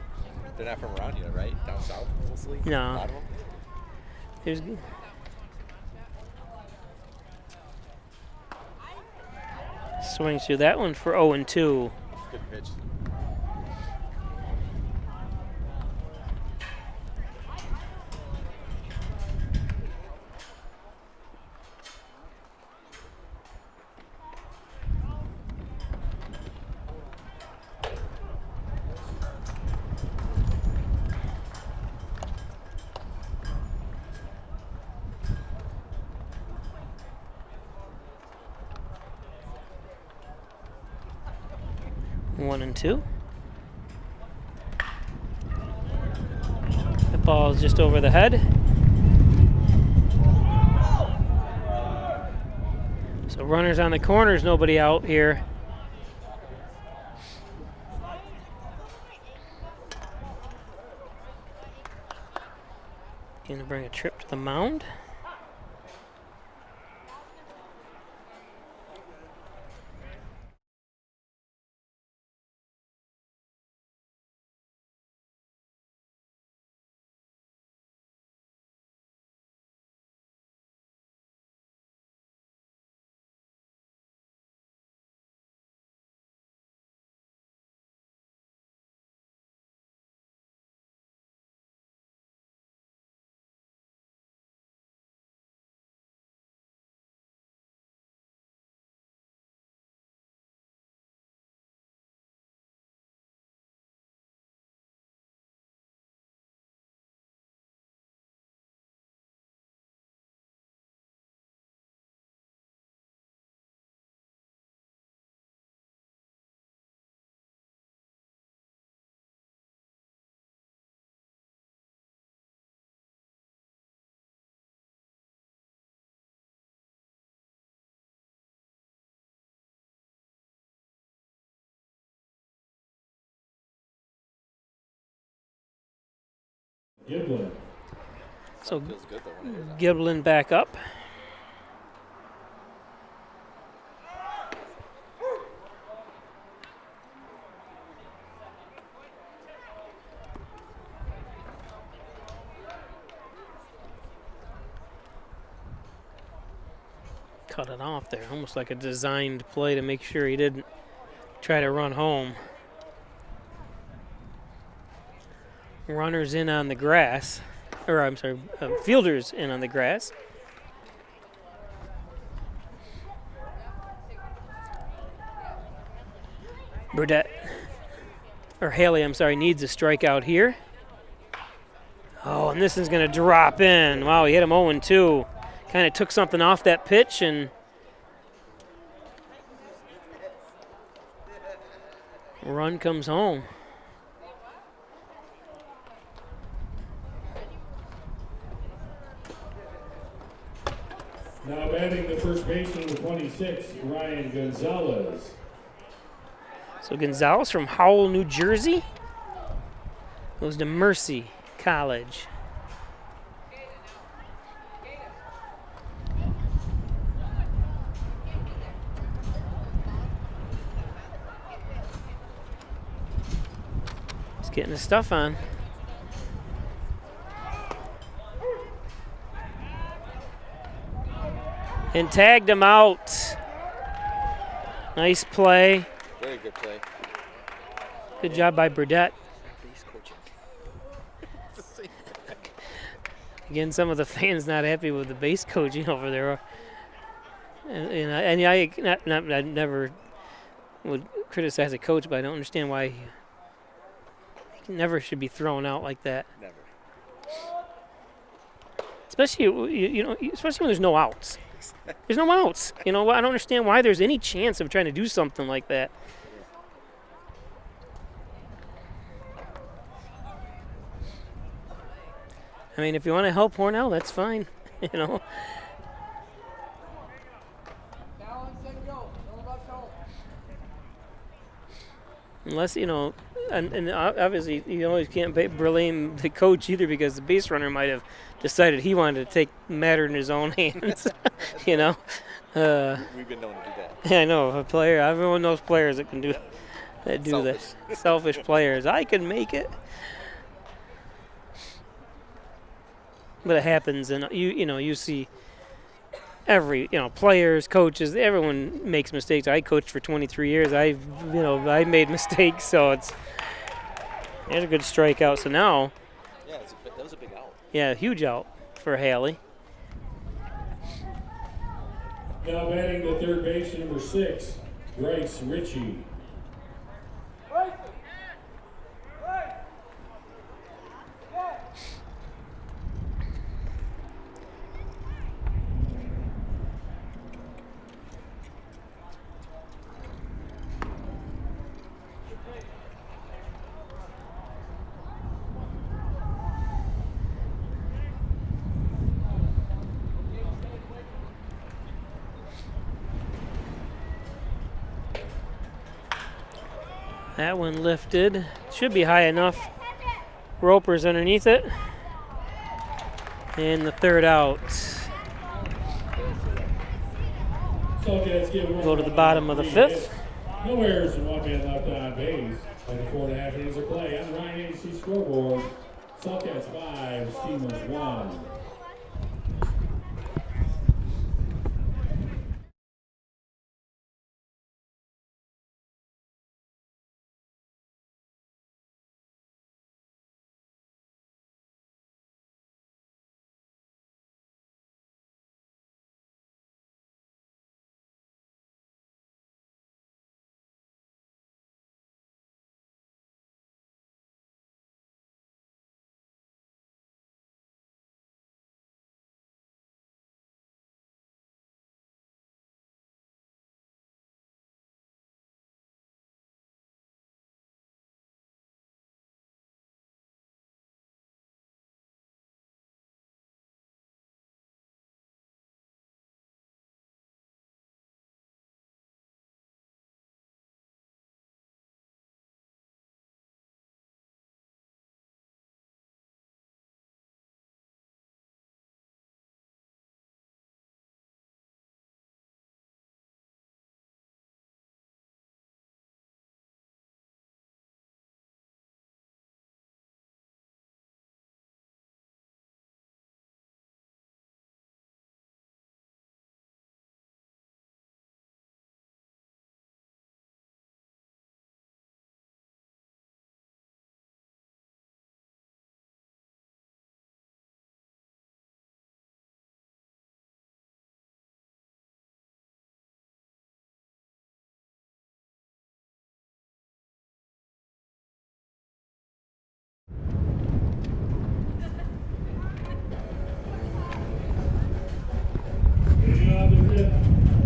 They're not from around here, right? Down south, mostly. No. A lot of them. There's. Swings through that one for 0-2. Good pitch. One and two. The ball is just over the head. So runners on the corners, nobody out here. Going to bring a trip to the mound. Giblin. So Giblin back up. Cut it off there, almost like a designed play to make sure he didn't try to run home. Runners in on the grass, or I'm sorry, fielders in on the grass. Burdett, or Haley, I'm sorry, needs a strikeout here. Oh, and this is going to drop in. Wow, he hit him 0-2. Kind of took something off that pitch, and run comes home. Now batting the first baseman with 26, Ryan Gonzalez. So Gonzalez from Howell, New Jersey, goes to Mercy College. He's getting his stuff on. And tagged him out. Nice play. Very good play. Good job by Burdett. Again, some of the fans not happy with the base coaching over there. And I never would criticize a coach, but I don't understand why he never should be thrown out like that. Never. Especially, especially when there's no outs. There's no outs. I don't understand why there's any chance of trying to do something like that. I mean, if you want to help Hornell, that's fine. Unless, and obviously you always can't blame the coach either, because the base runner might have decided he wanted to take matter in his own hands, We've been known to do that. Yeah, I know. A player. Everyone knows players that can do that. Do Selfish. this. Selfish players. I can make it. But it happens, and you see every players, coaches, everyone makes mistakes. I coached for 23 years. I made mistakes, so it's a good strikeout. So now, Yeah, that was a big out. yeah, huge out for Haley. Now batting the third base, number 6, Bryce Ritchie. That one lifted. Should be high enough. Roper's underneath it. And the third out. Go to the bottom of the fifth. No errors and 1 man left on base. Like 4.5 innings of play on the Ryan Agency scoreboard. Saltcats 5, Steamers 1.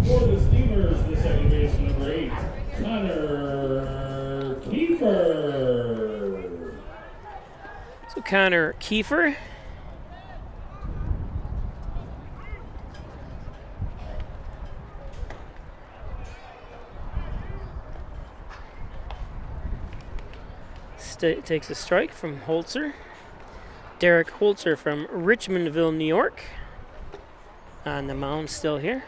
For the Steamers, the second base, number 8, Connor Kiefer. So Connor Kiefer. Takes a strike from Holzer. Derek Holzer from Richmondville, New York. On the mound still here.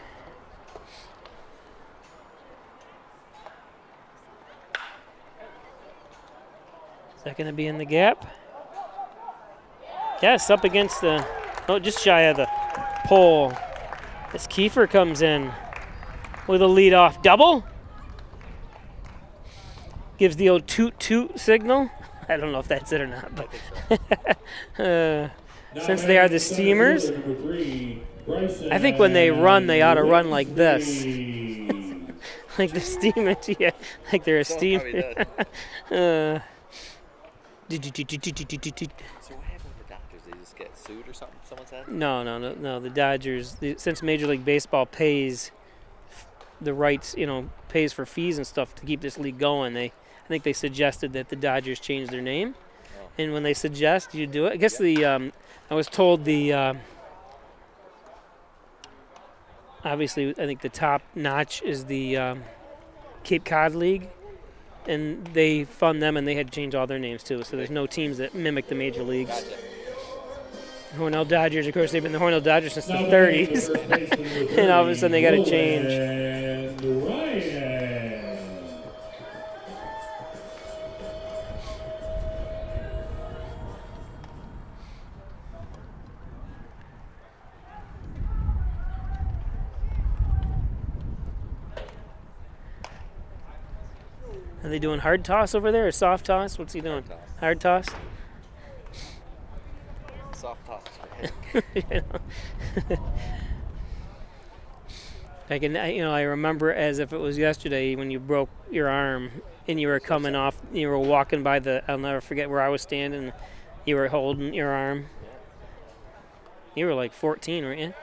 Is that going to be in the gap? Yes, up against the, just shy of the pole. As Kiefer comes in with a leadoff double. Gives the old toot-toot signal. I don't know if that's it or not, but since they are the Steamers, I think when they run, they ought to run like this. Like the Steamers, yeah, like they're a Steamer. So what happened with the Dodgers? They just get sued or something? Someone said? No. The Dodgers, since Major League Baseball pays the rights, pays for fees and stuff to keep this league going, I think they suggested that the Dodgers change their name. Oh. And when they suggest you do it, I guess I was told obviously I think the top notch is the Cape Cod League, and they fund them, and they had to change all their names too. So there's no teams that mimic the major leagues. Gotcha. Hornell Dodgers, of course, they've been the Hornell Dodgers since the 30s. And all of a sudden they got to change. Are they doing hard toss over there or soft toss? What's he doing? Hard toss? Soft toss for him. I remember as if it was yesterday when you broke your arm and you were coming off, you were walking by I'll never forget where I was standing, you were holding your arm. You were like 14, weren't you?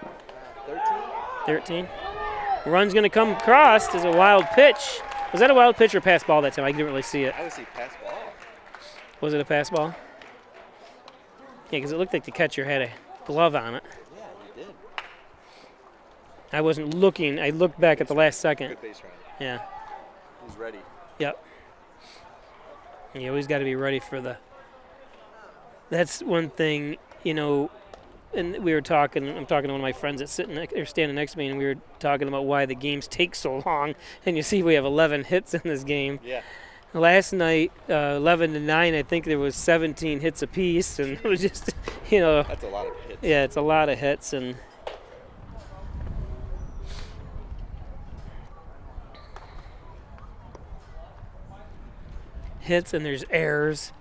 13. Run's going to come across. There's a wild pitch. Was that a wild pitch or pass ball that time? I didn't really see it. I would see pass ball. Was it a pass ball? Yeah, because it looked like the catcher had a glove on it. Yeah, he did. I wasn't looking. I looked back at the last second. Good base run. Yeah. He was ready. Yep. You always got to be ready for the. That's one thing, and we were talking. I'm talking to one of my friends that's standing next to me, and we were talking about why the games take so long. And you see, we have 11 hits in this game. Yeah. Last night, 11-9, I think there was 17 hits apiece, and it was just, That's a lot of hits. Yeah, it's a lot of hits, and. Hits and there's errors.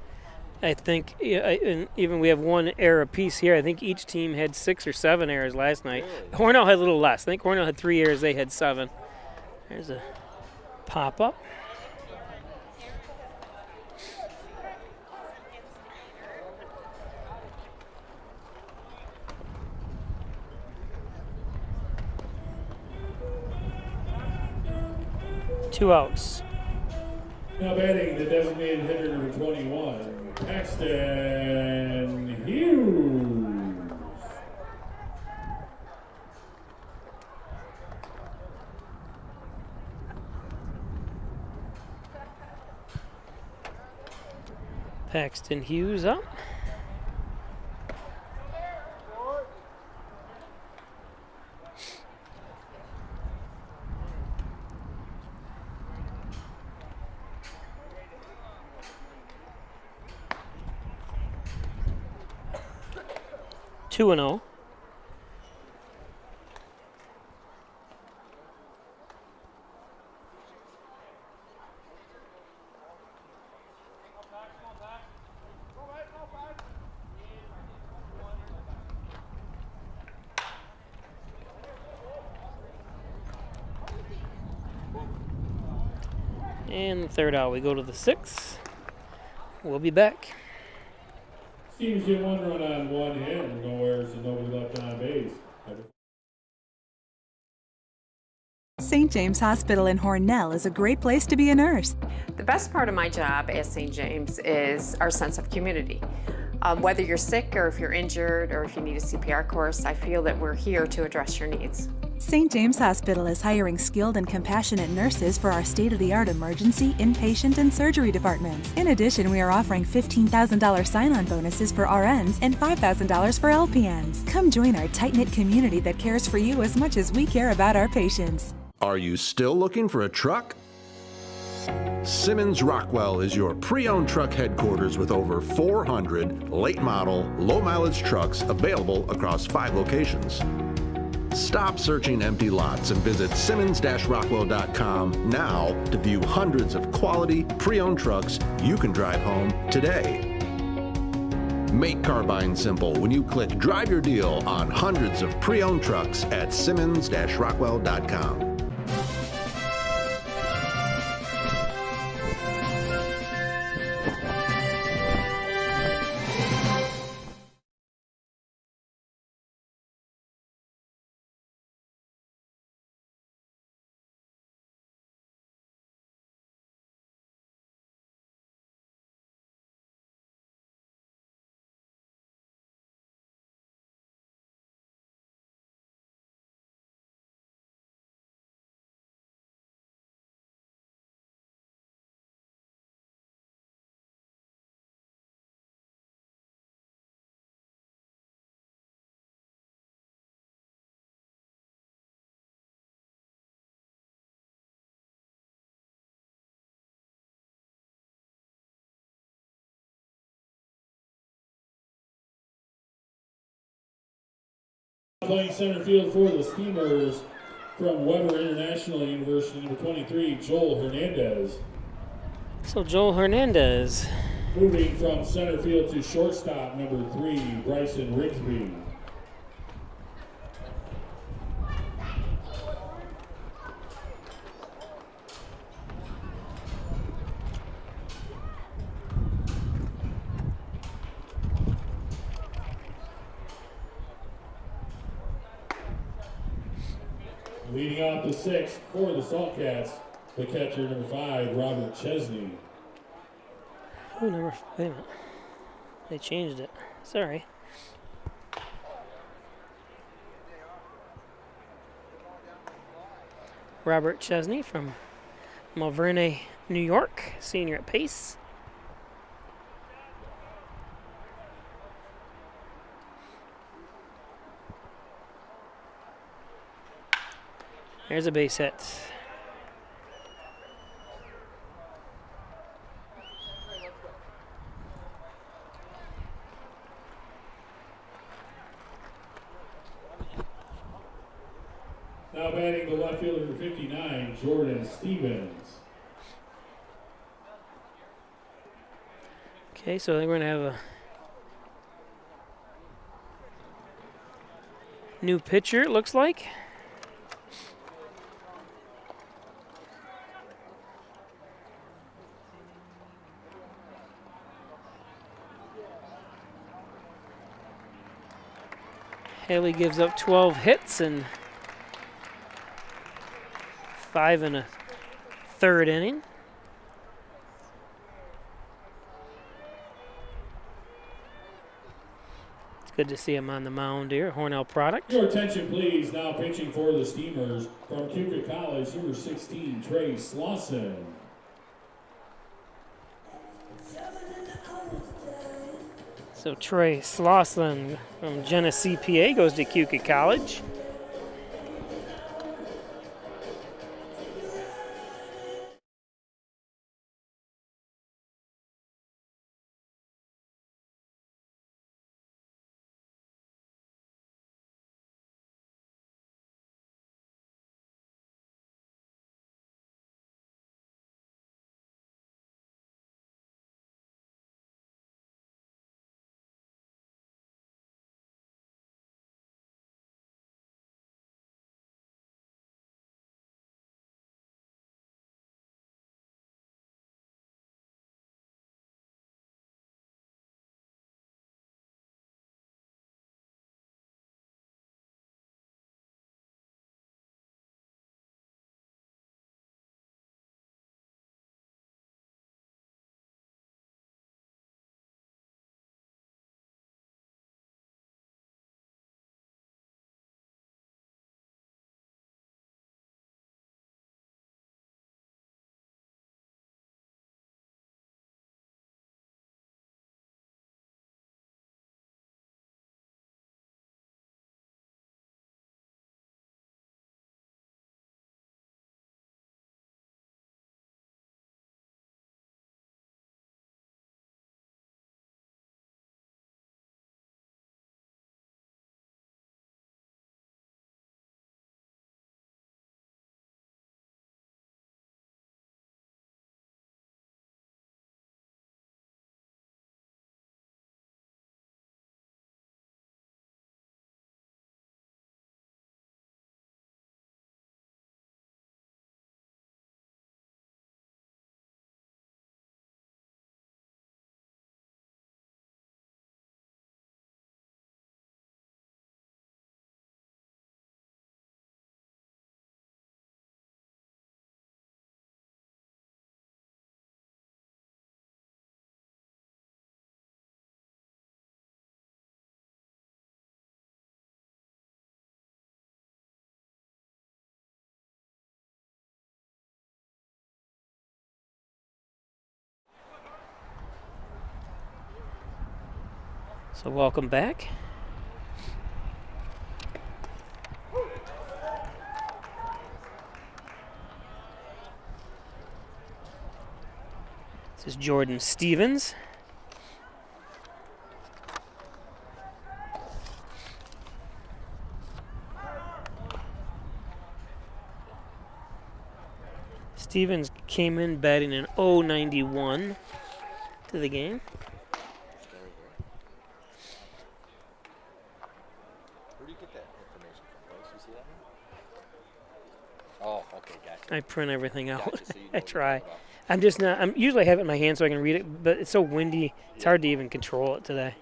I think, and even we have one error apiece here. I think each team had 6 or 7 errors last night. Really? Hornell had a little less. I think Hornell had 3 errors. They had 7. There's a pop-up. Two outs. Now batting the designated hitter number 21, Paxton Hughes. Paxton Hughes up. Two and 0. And the third out, we go to the 6th. We'll be back. Seems you 1 run on 1 hit, no errors and nobody left on base. St. James Hospital in Hornell is a great place to be a nurse. The best part of my job at St. James is our sense of community. Whether you're sick or if you're injured or if you need a CPR course, I feel that we're here to address your needs. St. James Hospital is hiring skilled and compassionate nurses for our state-of-the-art emergency, inpatient, and surgery departments. In addition, we are offering $15,000 sign-on bonuses for RNs and $5,000 for LPNs. Come join our tight-knit community that cares for you as much as we care about our patients. Are you still looking for a truck? Simmons Rockwell is your pre-owned truck headquarters with over 400 late model, low mileage trucks available across 5 locations. Stop searching empty lots and visit simmons-rockwell.com now to view hundreds of quality pre-owned trucks you can drive home today. Make car buying simple when you click Drive Your Deal on hundreds of pre-owned trucks at simmons-rockwell.com. Playing center field for the Steamers from Weber International University, number 23, Joel Hernandez. So Joel Hernandez. Moving from center field to shortstop, number 3, Bryson Rigsby. Leading off the 6th for the Saltcats, the catcher, number 5, Robert Chesney. Oh, wait a minute. They changed it. Sorry. Robert Chesney from Malverne, New York, senior at Pace. There's a base hit. Now batting the left fielder, number 59, Jordan Stevens. Okay, so I think we're going to have a new pitcher, it looks like. Haley gives up 12 hits and 5 1/3 inning. It's good to see him on the mound here, Hornell product. Your attention, please. Now pitching for the Steamers from Cuba College, number 16, Trey Slauson. So Trey Slauson from Genesee, PA goes to Cuba College. So welcome back. This is Jordan Stevens. Stevens came in batting an .091 to the game. Where do you get that information from? You see that? Oh, okay, gotcha. I print everything out. Gotcha, so you know I what you're try. talking about. I'm just not. I'm usually have it in my hand so I can read it, but it's so windy. It's hard to even control it today.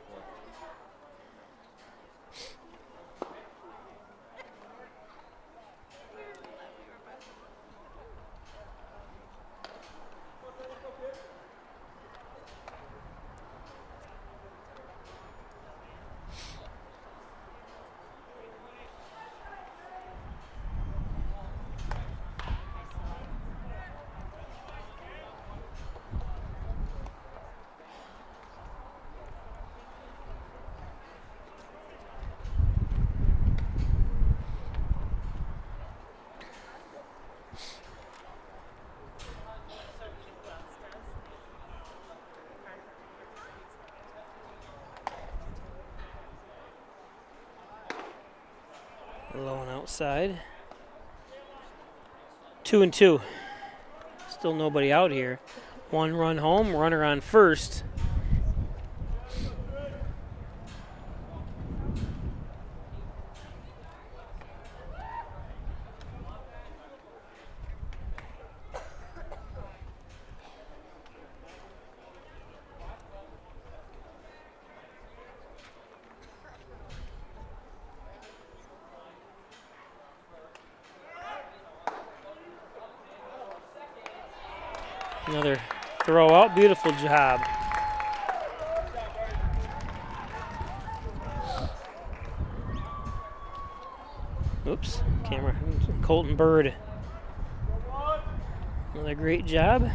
Low and outside. 2-2. Still nobody out here. 1 run home, runner on first. Another throw out. Beautiful job. Oops, camera. Colton Bird. Another great job.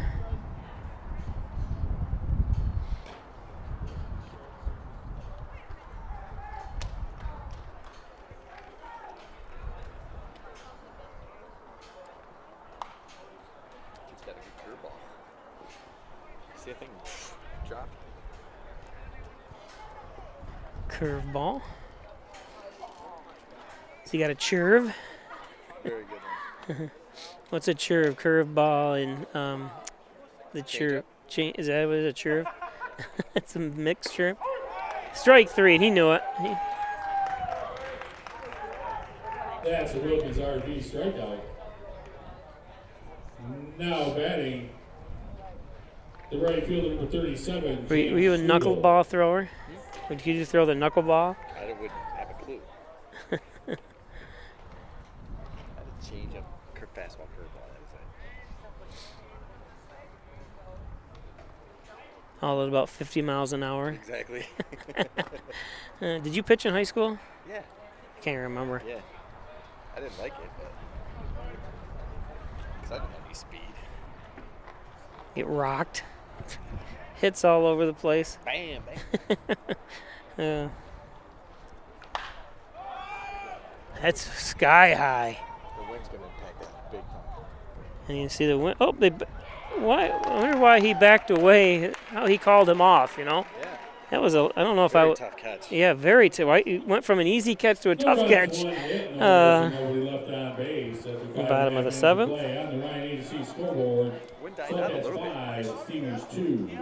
He's got a good curveball. See that thing drop? Curveball. So you got a churve. Very good one. What's a churve? Curveball and the churve. Is that what a churve? It's a mixture. Strike 3, and he knew it. That's a Wilkins RV strikeout. Now batting, the right fielder, number 37. Were you a knuckleball thrower? Did you throw the knuckleball? I wouldn't have a clue. I had to change up fastball curveball. All at about 50 miles an hour. Exactly. Did you pitch in high school? Yeah. I can't remember. Yeah. I didn't like it, but because I didn't have any speed. Get rocked. Hits all over the place. Bam, bam. That's sky high. The wind's going to impact that big time. And you can see the wind. Oh, why? I wonder why he backed away. How he called him off, you know? Yeah. That was I don't know if very tough catch. Yeah, very tough. He went from an easy catch to a tough catch. Bottom of the 7th. On the Ryan A&C scoreboard. Wind died out a little bit. 5, Steelers 2.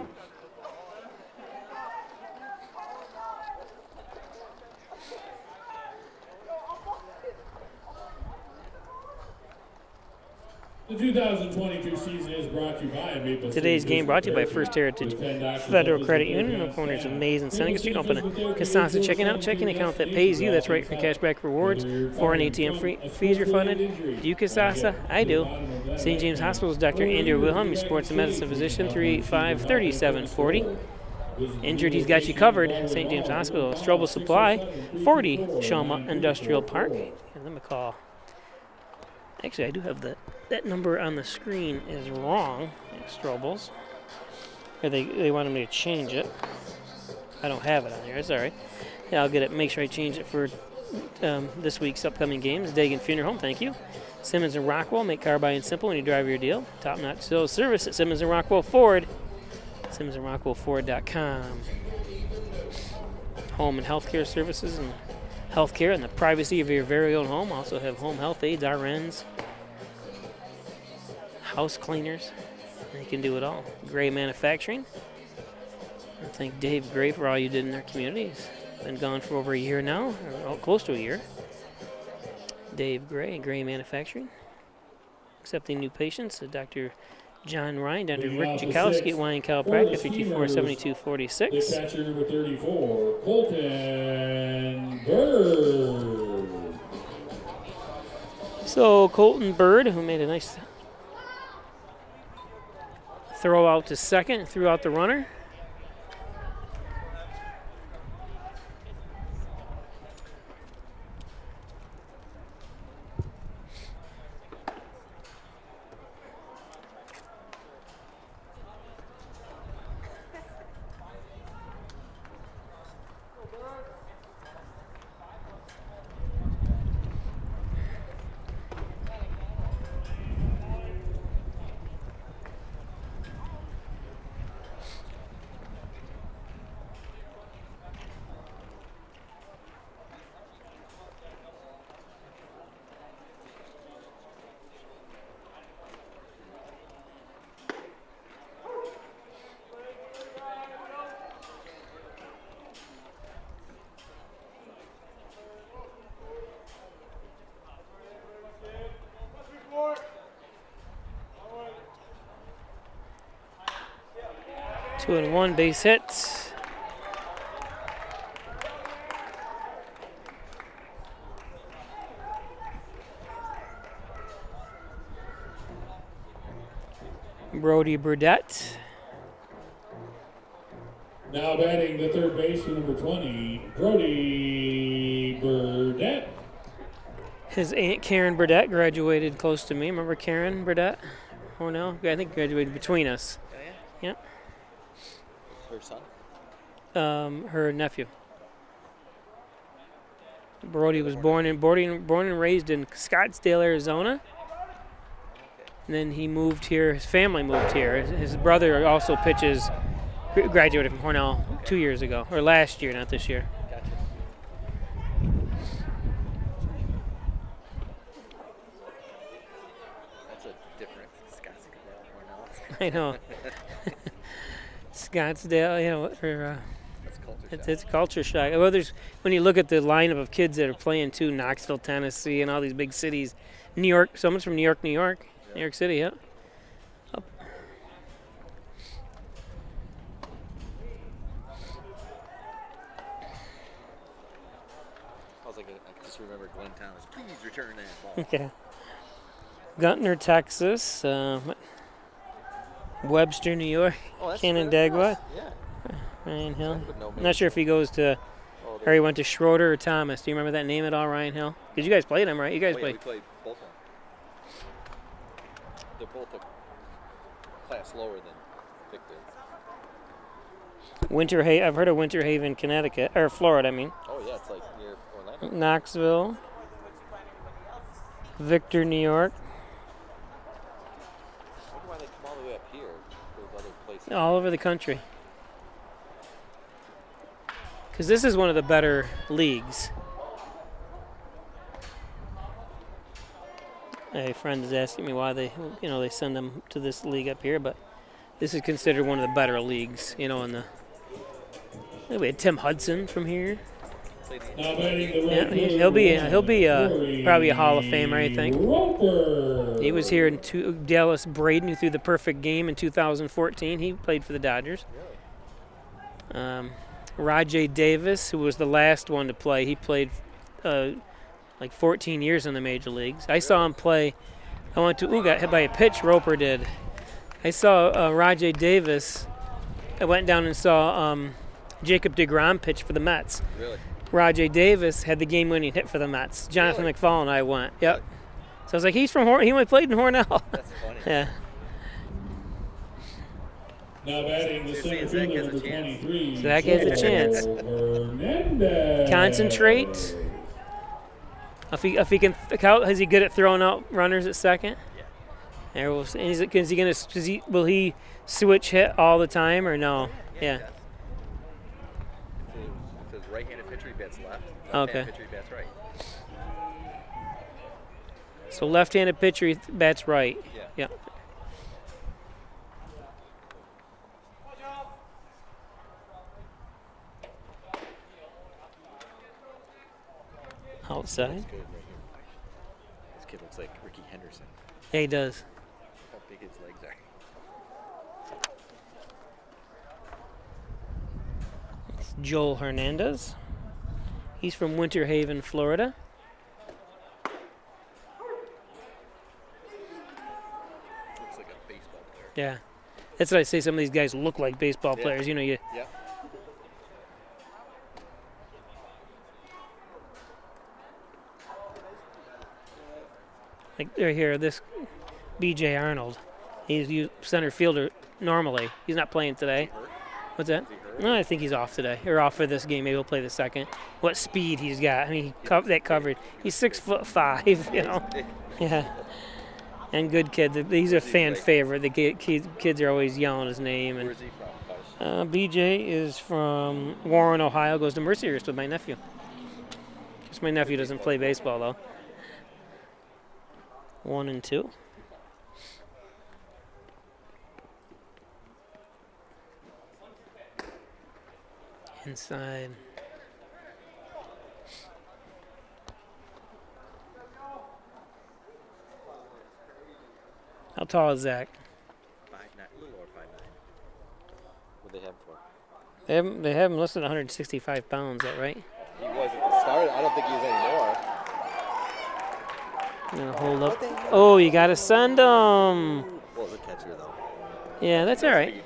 The 2022 season is brought to you by Maple City. Today's game brought to you by First Heritage Federal Credit Union, on the corners of Mays and Seneca Street. Open a Casasa checking account that pays you. That's right, for cashback rewards. Foreign ATM fees refunded. Do you Casasa? I do. St. James Hospital's Dr. Andrew Wilhelm, your sports and medicine physician, 385-3740. Injured, he's got you covered. St. James Hospital, Strobel Supply, 40 Shawma Industrial Park. Give them a call. Actually, I do have that number on the screen is wrong. Strobel's. Or they wanted me to change it. I don't have it on here. It's all right. Yeah, I'll get it. Make sure I change it for this week's upcoming games. Dagan Funeral Home, thank you. Simmons and Rockwell, make car buying simple when you drive your deal. Top-notch sales service at Simmons and Rockwell Ford. SimmonsandRockwellFord.com. Home and healthcare services and healthcare in the privacy of your very own home. Also have home health aides, RNs, house cleaners. They can do it all. Gray Manufacturing. I thank Dave Gray for all you did in our community. He's been gone for over a year now, or close to a year. Dave Gray, Gray Manufacturing. Accepting new patients, Dr. John Ryan, Dr. Rick Jakowski at Wine Chiropractic, 547246. Dispatcher number 34, Colton Bird. So Colton Bird, who made a nice throw out to second, threw out the runner. Two and one, base hit. Brody Burdett. Now batting the third baseman, number 20, Brody Burdett. His aunt Karen Burdett graduated close to me. Remember Karen Burdett? Hornell? I think graduated between us. Oh, yeah? Yep. Her son? Her nephew. Brody was born and raised in Scottsdale, Arizona. And then he moved here. His family moved here. His brother also pitches. Graduated from Hornell 2 years ago, or last year, not this year. Gotcha. That's a different Scottsdale, Hornell. I know. Scottsdale, you know, it's culture shock. Well, when you look at the lineup of kids that are playing too, Knoxville, Tennessee, and all these big cities, New York. Someone's from New York, New York City, yeah. Up. I just remember Glenn Thomas. Please return that ball. Okay. Guntner, Texas. Webster, New York. Oh, Canandaigua. Yeah. Ryan Hill. I'm not sure if he goes to, or he went to Schroeder or Thomas. Do you remember that name at all, Ryan Hill? Because you guys played him, right? You guys Yeah, played. we played both of them. They're both a class lower than Victor. I've heard of Winter Haven, Connecticut, or Florida, I mean. Oh, yeah, it's like near Orlando. Knoxville. Victor, New York. I wonder why they come all the way up here, those other places. All over the country. Because this is one of the better leagues. A friend is asking me why they send them to this league up here, but this is considered one of the better leagues, in the. We had Tim Hudson from here. Yeah, he'll be probably a Hall of Famer, I think. He was here in Dallas Braden, who threw the perfect game in 2014. He played for the Dodgers. Rajay Davis, who was the last one to play, he played like 14 years in the major leagues. I saw him play. Got hit by a pitch. Roper did. I saw Rajay Davis. I went down and saw Jacob deGrom pitch for the Mets. Really? Rajay Davis had the game-winning hit for the Mets. Jonathan McFall and I went. Yep. So I was like, he's from He only played in Hornell. That's funny. Yeah. Now batting the center fielder, number 23. So that gets a chance. Concentrate. If he can, is he good at throwing out runners at second? Yeah. Will he switch hit all the time or no? Yeah. If it's right-handed pitcher, he bats left. Okay. Left-handed pitcher, he bats right. So left-handed pitcher, he bats right. Yeah. outside. This kid looks like Ricky Henderson. Yeah, he does. How big his legs are. It's Joel Hernandez. He's from Winter Haven, Florida. Looks like a baseball player. Yeah. That's what I say. Some of these guys look like baseball players. You know, you. Yeah. Like right here, this B.J. Arnold. He's center fielder normally. He's not playing today. What's that? No, I think he's off today. Or off for this game. Maybe he'll play the second. What speed he's got. I mean, that coverage. He's 6'5", you know. Yeah. And good kid. He's a fan favorite. The kids are always yelling his name. And Where's he from? BJ is from Warren, Ohio. Goes to Mercyhurst with my nephew. Just my nephew doesn't play baseball, though. 1 and 2. Inside. How tall is Zach? 5'9", a little over 5'9". What do they have him for? They have him listed at 165 pounds. Is that right? He was at the start. I don't think he is anymore. I'm gonna hold up. Oh, you gotta send him. Well, it was a catcher though. Yeah, that's all right.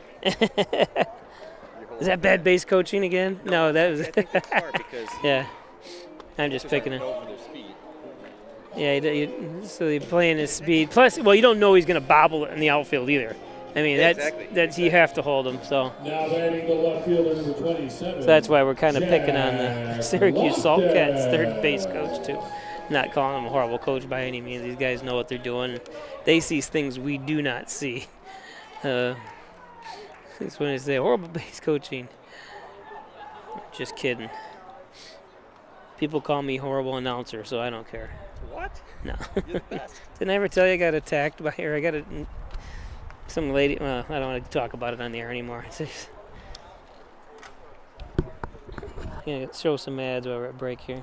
Is that bad base coaching again? No, that was. I think that's smart because yeah, I'm just picking it. Yeah, so you're playing his speed. Plus, well, you don't know he's going to bobble it in the outfield either. I mean, that's you have to hold him. So. Now batting the left fielder, number 27. So that's why we're kind of picking on the Syracuse Saltcats third base coach too. Not calling him a horrible coach by any means. These guys know what they're doing. They see things we do not see. That's when they say horrible base coaching. Just kidding. People call me horrible announcer, so I don't care. What? No. You're the best. Didn't I ever tell you I got attacked by her? I got some lady. Well, I don't want to talk about it on the air anymore. I'm going to show some ads while we're at break here.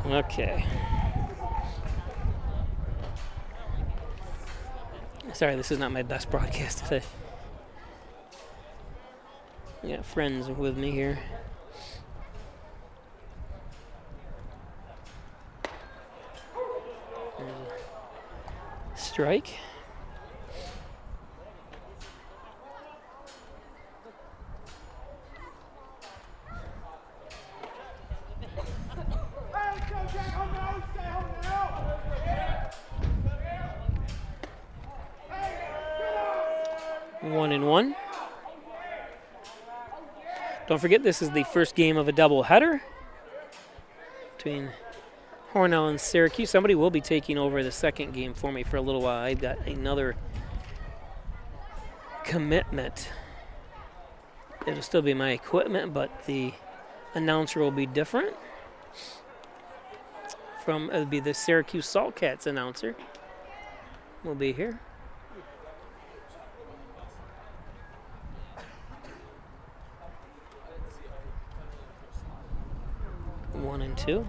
Okay. Sorry, this is not my best broadcast today. I got friends with me here. There's a strike. One and one. Don't forget, this is the first game of a doubleheader between Hornell and Syracuse. Somebody will be taking over the second game for me for a little while. I've got another commitment. It'll still be my equipment, but the announcer will be different. It'll be the Syracuse Saltcats announcer. Will be here. One and two.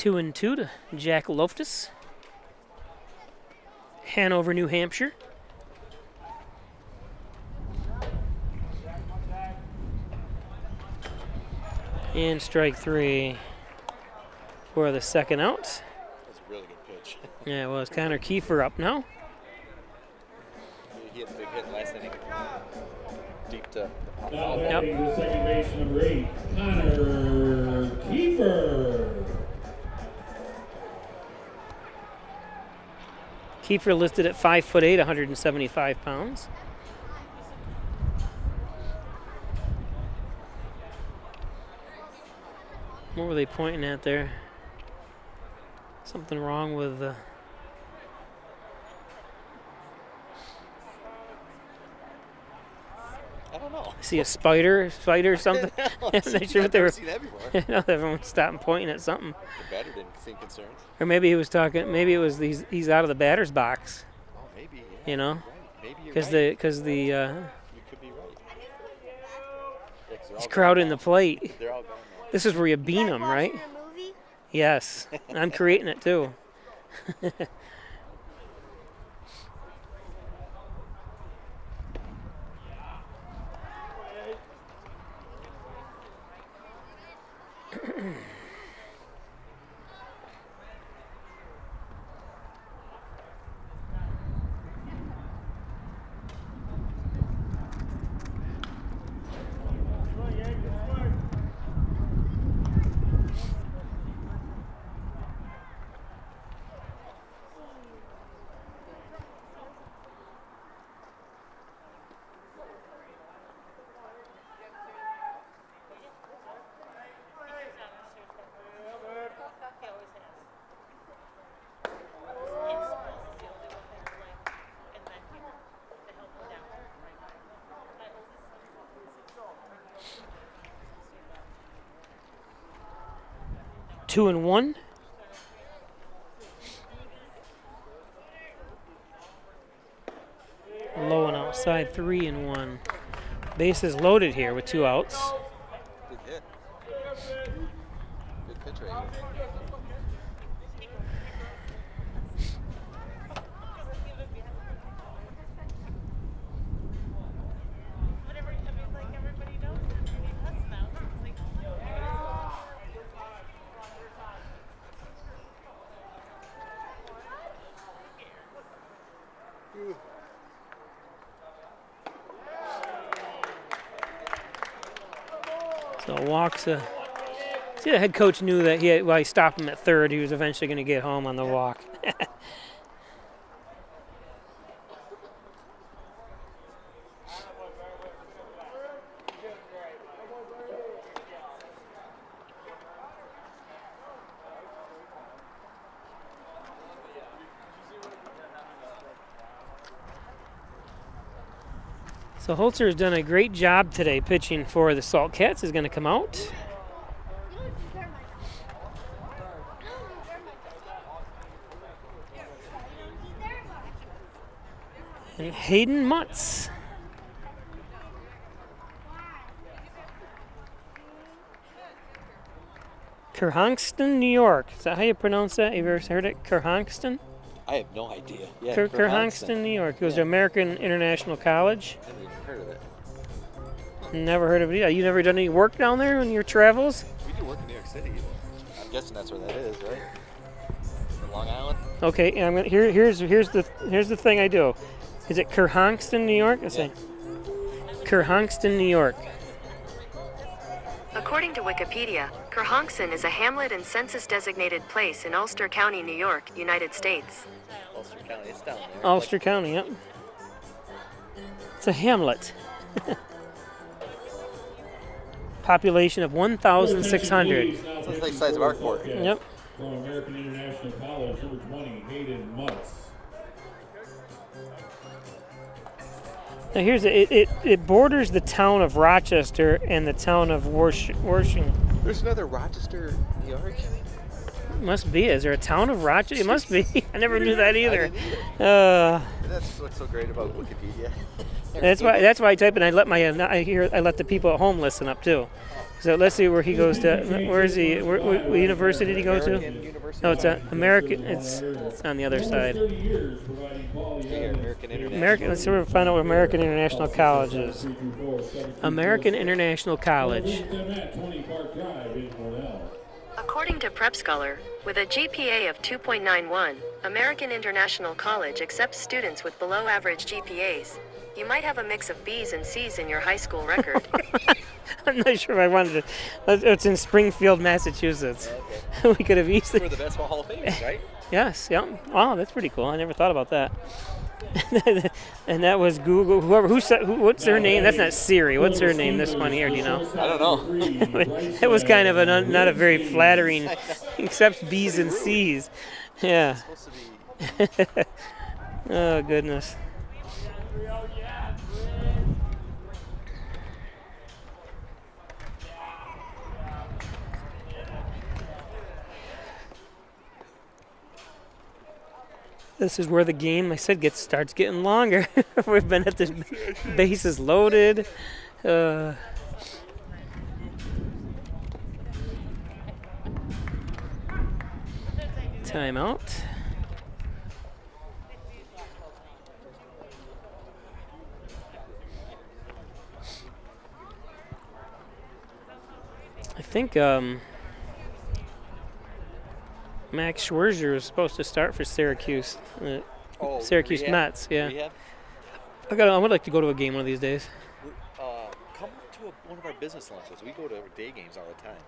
2-2 to Jack Loftus. Hanover, New Hampshire. And strike 3 for the second out. That's a really good pitch. Yeah, it was. Connor Kiefer up now. He had a big hit last inning. Deep to Now batting the second base, number 8, Connor Kiefer. Kiefer listed at 5'8", 175 pounds. What were they pointing at there? Something wrong with the... I don't know. See a spider or something? I've I'm not sure what they were. seen that before. No, everyone stopped and pointing at something. The batter didn't seem concerned. Or maybe he was talking. Maybe it was he's out of the batter's box. Oh, maybe. Yeah, you know, right. Maybe you're because right. the You could be right. Yeah, 'cause they're he's all crowding gone the now. plate. They're all gone now. This is where you bean them, right? Yes, I'm creating it too. Two and one. Low and outside, 3-1. Bases loaded here with 2 outs. Good hit. Good pitch right here. So walks a. See, the head coach knew that he stopped him at third. He was eventually going to get home on the walk. So Holzer has done a great job today pitching for the Salt Cats. Is going to come out. And Hayden Mutz. Kerhonkson, New York. Is that how you pronounce that? Have you ever heard it? Kerhonkson? I have no idea. Yeah, Kerhonkson, New York. He goes to American International College. I haven't even heard of it. Never heard of it. You never done any work down there in your travels? We do work in New York City. I'm guessing that's where that is, right? In Long Island. Okay, and I'm gonna here's the thing I do. Is it Kerhonkson, New York? Let's say Kerhonkson, New York. According to Wikipedia, Kerhonkson is a hamlet and census-designated place in Ulster County, New York, United States. Ulster County, it's down there. Ulster County, yep. It's a hamlet. Population of 1,600. So it's like the size of our court. Yep. From American International College, number 20, Hayden Mutz. Now here's it borders the town of Rochester and the town of Worthing. There's another Rochester, New York. Must be. Is there a town of Rochester? It must be. I never knew that either. There's That's what's so great about Wikipedia. That's why I type and I let I let the people at home listen up too. So let's see where he goes to. Where is he? What university did he go to? No, it's American. It's on the other side. American. Let's see, find out what American International College is. American International College. According to Prep Scholar, with a GPA of 2.91, American International College accepts students with below average GPAs. You might have a mix of B's and C's in your high school record. I'm not sure if I wanted to. It's in Springfield, Massachusetts. Okay. We could have easily. For the Basketball Hall of Fame, right? Yes. Yeah. Wow, that's pretty cool. I never thought about that. And that was Google. What's her name? That's not Siri. What's her name? This one here. Do you know? I don't know. It was kind of not a very flattering. Accepts B's and C's. Yeah. Oh goodness. This is where the game, I said, starts getting longer. We've been at the bases loaded. Timeout. I think Max Scherzer was supposed to start for Syracuse. Syracuse rehab? Mets, yeah. Rehab? I would like to go to a game one of these days. Come to one of our business lunches. We go to day games all the time.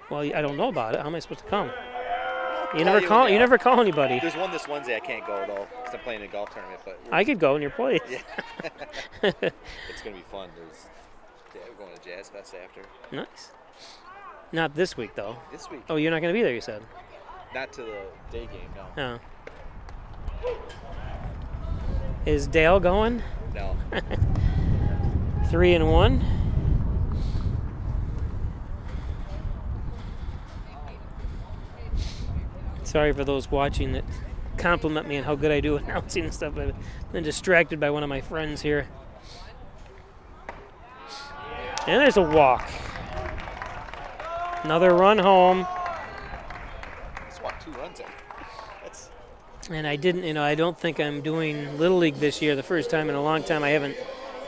Well, I don't know about it. How am I supposed to come? You never call. You never call anybody. There's one this Wednesday. I can't go though because I'm playing a golf tournament. But I could go in your place. Yeah. It's gonna be fun. We're going to Jazz Fest after. Nice. Not this week though. This week. Oh, you're not gonna be there. You said. Not to the day game, no. Oh. Is Dale going? No. 3-1. Sorry for those watching that compliment me on how good I do announcing and stuff. I've been distracted by one of my friends here. And there's a walk. Another run home. Walk 2 runs in. And I didn't, I don't think I'm doing Little League this year. The first time in a long time I haven't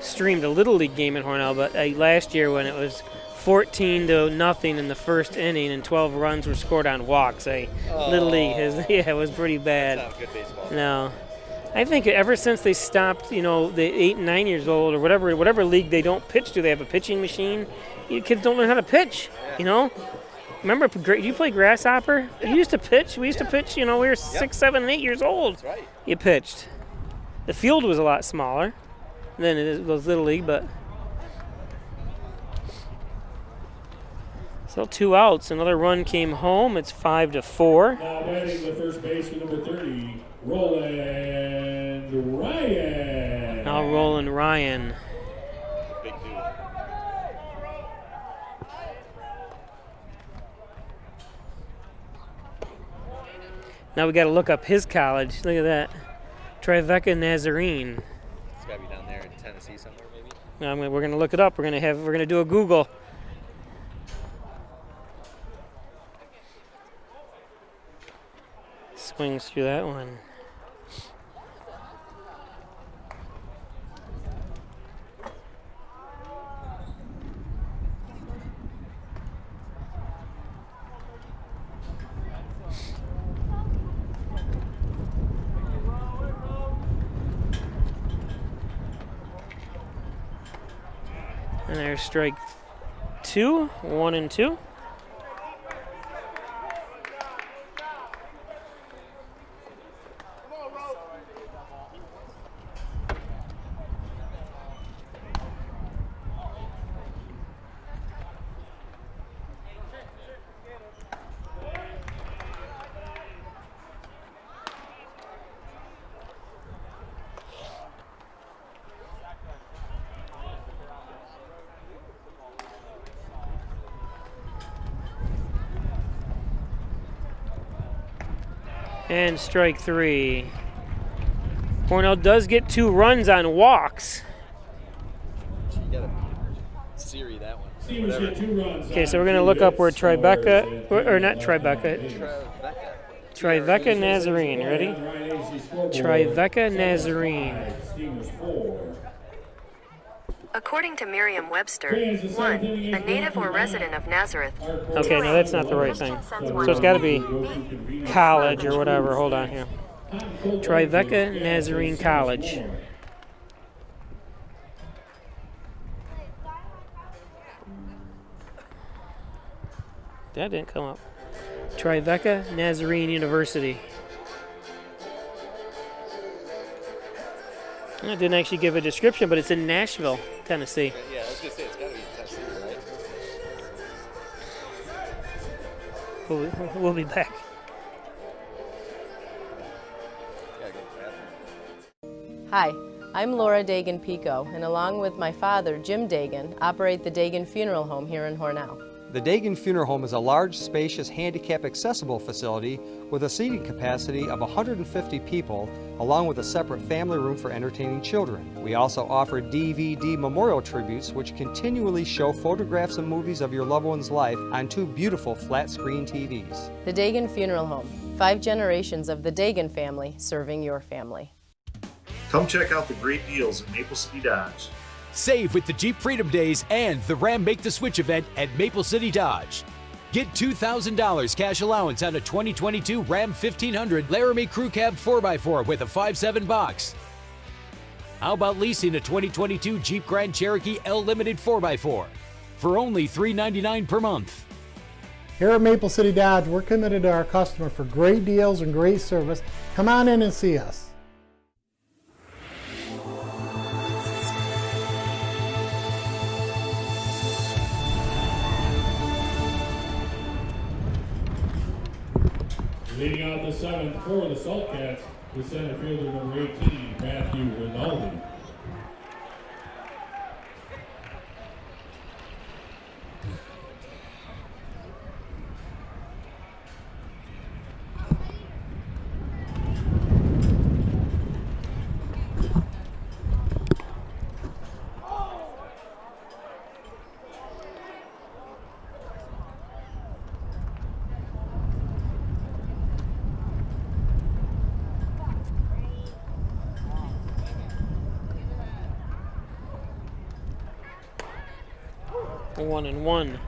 streamed a Little League game in Hornell, but last year when it was 14-0 in the first inning and 12 runs were scored on walks, Little League it was pretty bad. That's not good baseball. No. I think ever since they stopped, the 8 and 9 years old or whatever league they don't pitch to, they have a pitching machine. Kids don't learn how to pitch, Remember, you play Grasshopper? You used to pitch. We used to pitch, we were 6, 7, and 8 years old. That's right. You pitched. The field was a lot smaller than it was Little League, but. So 2 outs. Another run came home. It's 5-4. Now batting the first baseman, number 30, Roland Ryan. Now Roland Ryan. Big dude. Now we got to look up his college. Look at that. Trifecta Nazarene. It's got to be down there in Tennessee somewhere, maybe. We're going to look it up. We're going to do a Google. Swings through that one. And there's strike 2, 1-2. And strike 3. Hornell does get 2 runs on walks. You gotta Siri that one. Steamers get 2 runs. Okay, so we're going to look up where Tribeca, or not Tribeca, Tribeca Nazarene. Ready? Tribeca Nazarene. According to Merriam-Webster, 1, a native or resident of Nazareth. Okay, no, that's not the right thing. So it's got to be college or whatever. Hold on here. Tribeca Nazarene College. That didn't come up. Tribeca Nazarene University. It didn't actually give a description, but it's in Nashville, Tennessee. Yeah, I was going to say, it's got to be in Tennessee, right? We'll be back. Hi, I'm Laura Dagan-Pico, and along with my father, Jim Dagan, operate the Dagan Funeral Home here in Hornell. The Dagan Funeral Home is a large, spacious, handicap-accessible facility with a seating capacity of 150 people, along with a separate family room for entertaining children. We also offer DVD memorial tributes, which continually show photographs and movies of your loved one's life on 2 beautiful flat-screen TVs. The Dagan Funeral Home, 5 generations of the Dagan family serving your family. Come check out the great deals at Maple City Dodge. Save with the Jeep Freedom Days and the Ram Make the Switch event at Maple City Dodge. Get $2,000 cash allowance on a 2022 Ram 1500 Laramie Crew Cab 4x4 with a 5.7 box. How about leasing a 2022 Jeep Grand Cherokee L Limited 4x4 for only $399 per month? Here at Maple City Dodge, we're committed to our customer for great deals and great service. Come on in and see us. Leading out the 7th for the Saltcats, the center fielder number 18, Matthew Rinaldi. One and one.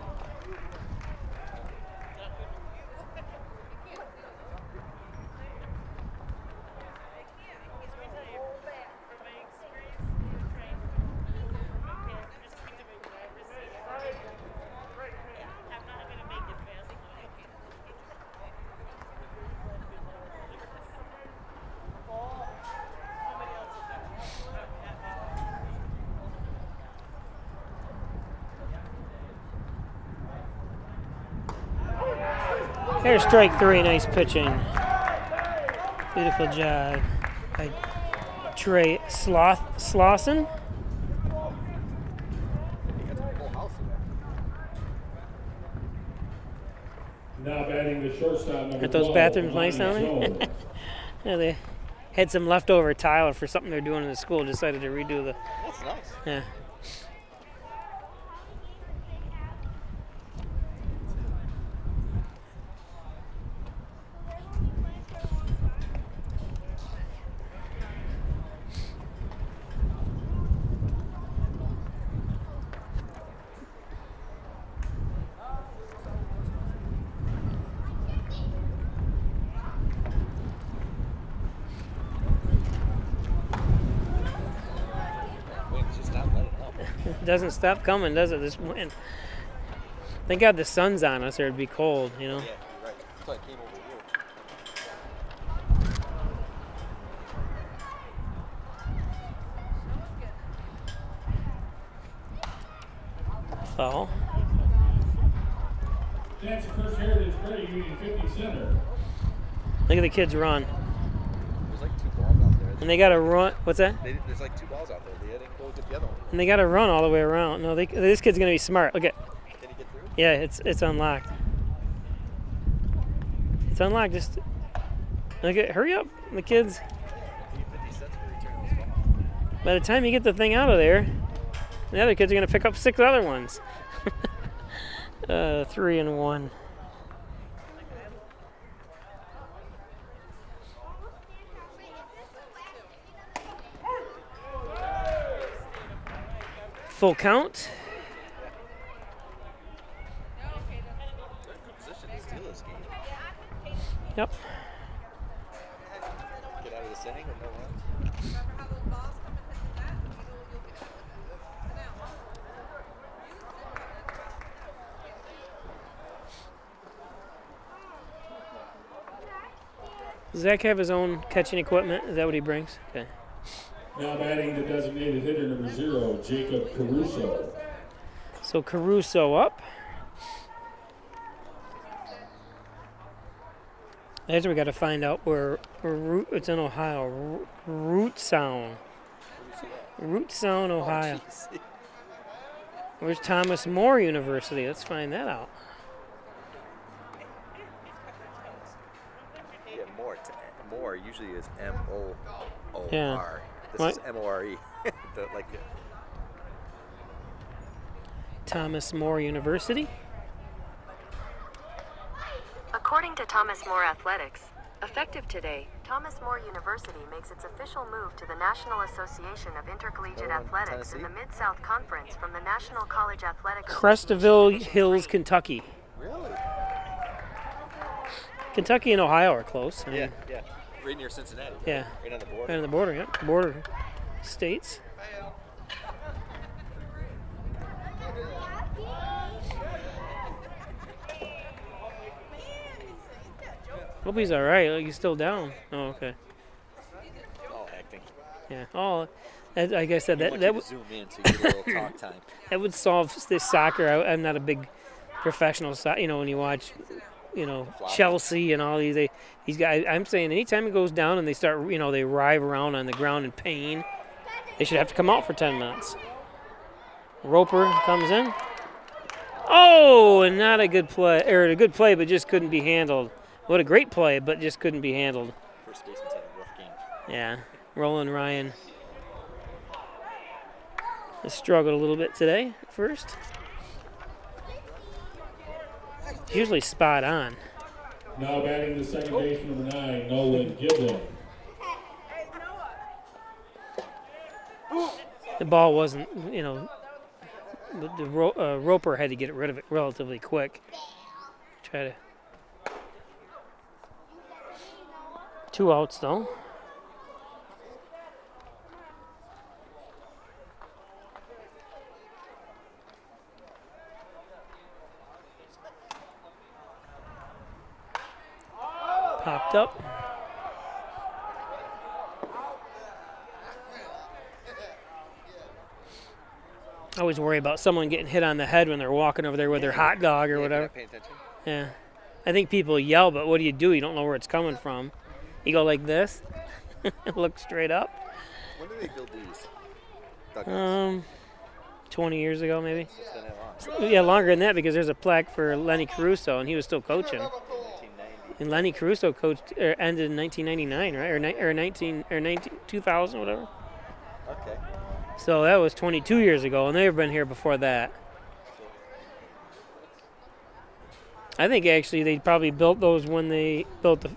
There's strike 3, nice pitching. Beautiful job by Trey Slauson. Now batting the shortstop number Aren't those 12, bathrooms nice down there? Jones. Yeah, they had some leftover tile for something they're doing in the school. Decided to redo the. That's nice. Yeah. It doesn't stop coming, does it? This wind. Thank God the sun's on us, or it'd be cold, you know. Yeah, you're right. That's why I came over here. Foul. Jackson First Heritage Credit Union 50 Center. Look at the kids run. There's like 2 balls out there. And they got to run. What's that? There's like 2 balls out there. They didn't go get the other one. And they got to run all the way around. No, this kid's gonna be smart. Look at. Can he get through? Yeah, it's unlocked. It's unlocked. Just look at. Hurry up, the kids. By the time you get the thing out of there, the other kids are going to pick up 6 other ones. 3 and 1. Full count. Yep. Get out of this inning with no runs. Does Zach have his own catching equipment? Is that what he brings? Okay. Now batting the designated hitter number 0, Jacob Caruso. So Caruso up. That's where we got to find out where it's in Ohio. Root Sound, Ohio. Oh, Where's Thomas More University? Let's find that out. Yeah, More usually is M-O-O-R. Yeah. This is M-O-R-E. Like Thomas More University. According to Thomas More Athletics, effective today, Thomas More University makes its official move to the National Association of Intercollegiate Athletics in the Mid-South Conference from the National College Athletics Crestaville Hills, Kentucky. Really? Kentucky and Ohio are close. I mean, Yeah. Right near Cincinnati. Right? Yeah. Right on the border. Right on the border, yeah. Border states. Hope he's all right. Like, he's still down. Oh, okay. All acting. Yeah. Oh, like I said, that would zoom in so you get a little talk time. That would solve this soccer. I'm not a big professional soccer. You know, when you watch, Chelsea and all these guys. I'm saying anytime it goes down and they start, they writhe around on the ground in pain, they should have to come out for 10 minutes. Roper comes in. Oh, and not a good play, or a good play, but just couldn't be handled. What a great play, but just couldn't be handled. First baseman's had a rough game. Yeah, Roland Ryan has struggled a little bit today at first. Usually spot on. Now batting the second baseman number 9, Nolan Giblin. The ball wasn't, the Roper had to get rid of it relatively quick. Try to. 2 outs though. Popped up. I always worry about someone getting hit on the head when they're walking over there with their hot dog or whatever. Paying attention. Yeah. I think people yell, but what do? You don't know where it's coming from. You go like this, look straight up. When did they build these dugouts? 20 years ago maybe. So it's been that long. Yeah, longer than that because there's a plaque for Lenny Caruso and he was still coaching. 1990. And Lenny Caruso ended in 1999, right? Or 2000, whatever. Okay. So that was 22 years ago, and they've been here before that. I think actually they probably built those when they built in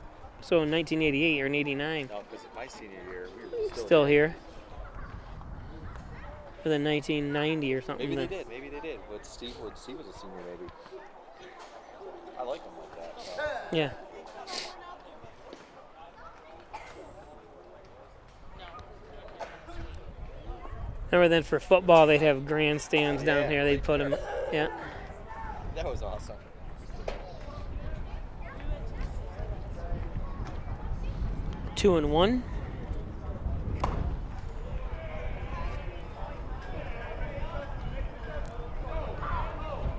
1988 or in 89. No, because in my senior year, we were Still here. For the 1990 or something. Maybe they did. When Steve was a senior, maybe. I like them like that. So. Yeah. Remember then for football they'd have grandstands down here. They'd put them. Yeah. That was awesome. Two and one.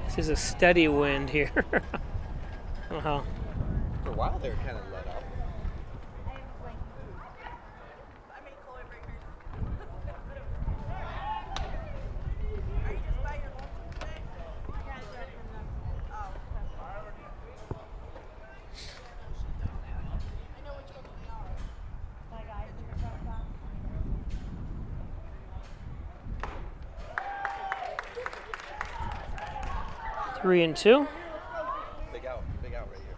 This is a steady wind here. Wow. For a while they were kind of let up. 3-2. Big out right here.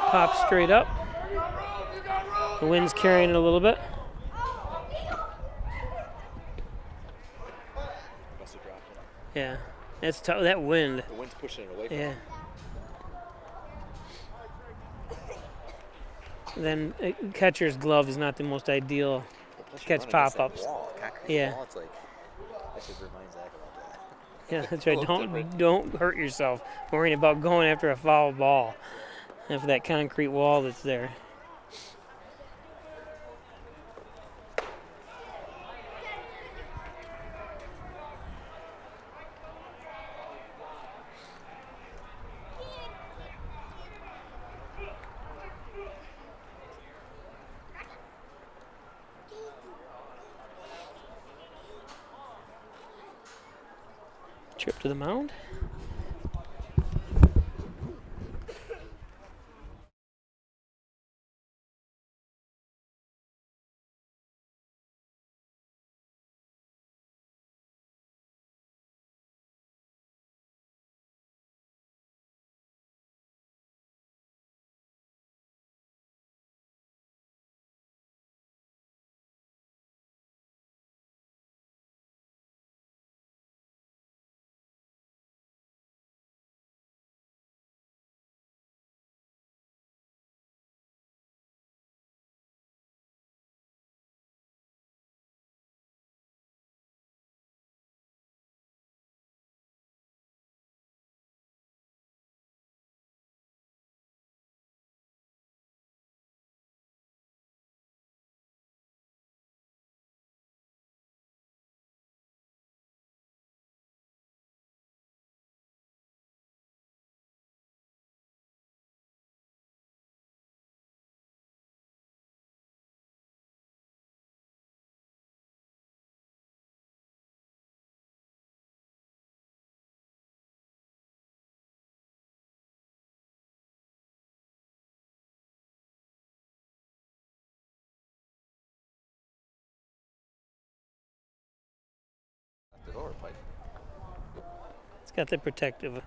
Pop straight up. The wind's carrying it a little bit. Must have dropped it. Yeah, that's tough. That wind. The wind's pushing it away from Yeah. him. Then catcher's glove is not the most ideal to catch pop-ups. Yeah. It's like, I should remind Zach about that. Yeah, that's right. Don't hurt yourself worrying about going after a foul ball. After that concrete wall that's there. Trip to the mound. The door pipe. It's got the protective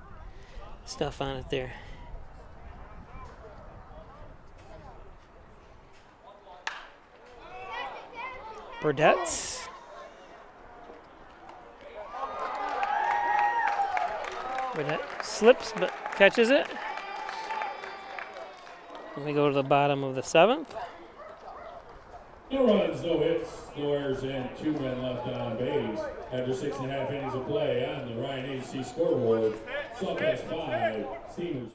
stuff on it there. Burdette. Burdette slips but catches it. And we go to the bottom of the 7th. No runs, no hits, no errors, and 2 men left on base. After 6.5 innings of play on the Ryan Agency scoreboard, Salt has 5, Steamers.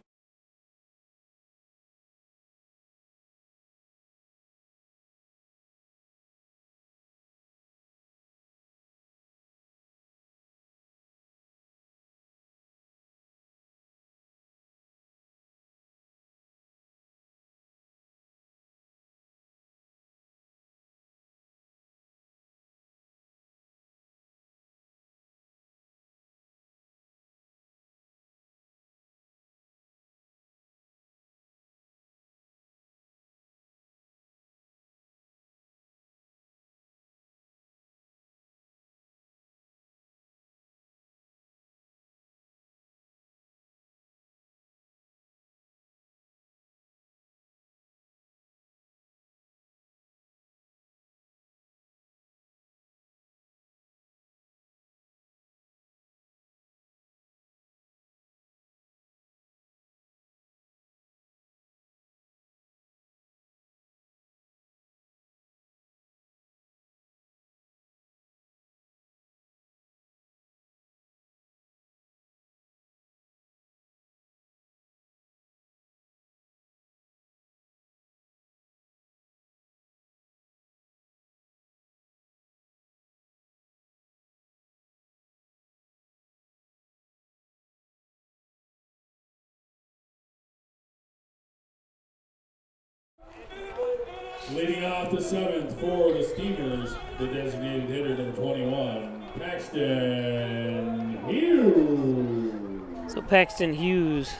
Leading off the 7th for the Steamers, the designated hitter number 21, Paxton Hughes. So Paxton Hughes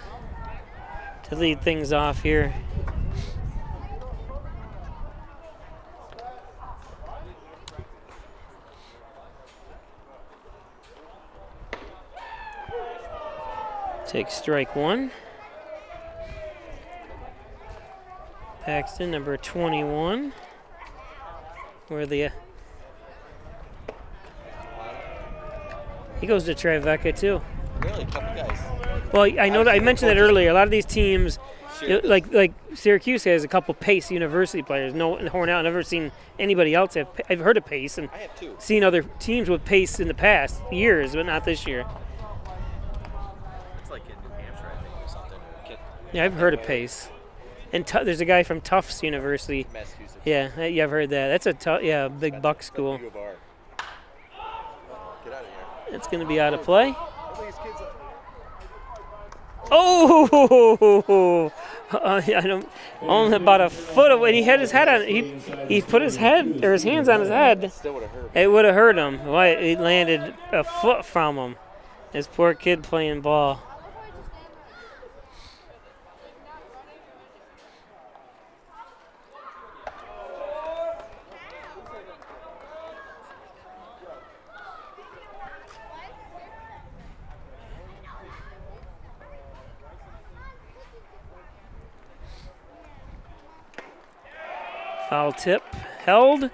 to lead things off here Take strike one. Paxton, number 21. Where the he goes to Tribeca too. Really, a couple guys. Well, I know that I mentioned that earlier. A lot of these teams, like Syracuse has a couple Pace University players. No, in Hornell, I've never seen anybody else have. I've heard of Pace and seen other teams with Pace in the past years, but not this year. It's like in New Hampshire, I think, or something. Yeah, I've heard of Pace. And there's a guy from Tufts University. Massachusetts. Yeah, I've heard that. That's a big buck school. Get out of here. It's going to be out of play. Oh! I don't. Only about a foot away. He had his head on. He put his head or his hands on his head. It would have hurt him. Why? It landed a foot from him. This poor kid playing ball. Foul tip held.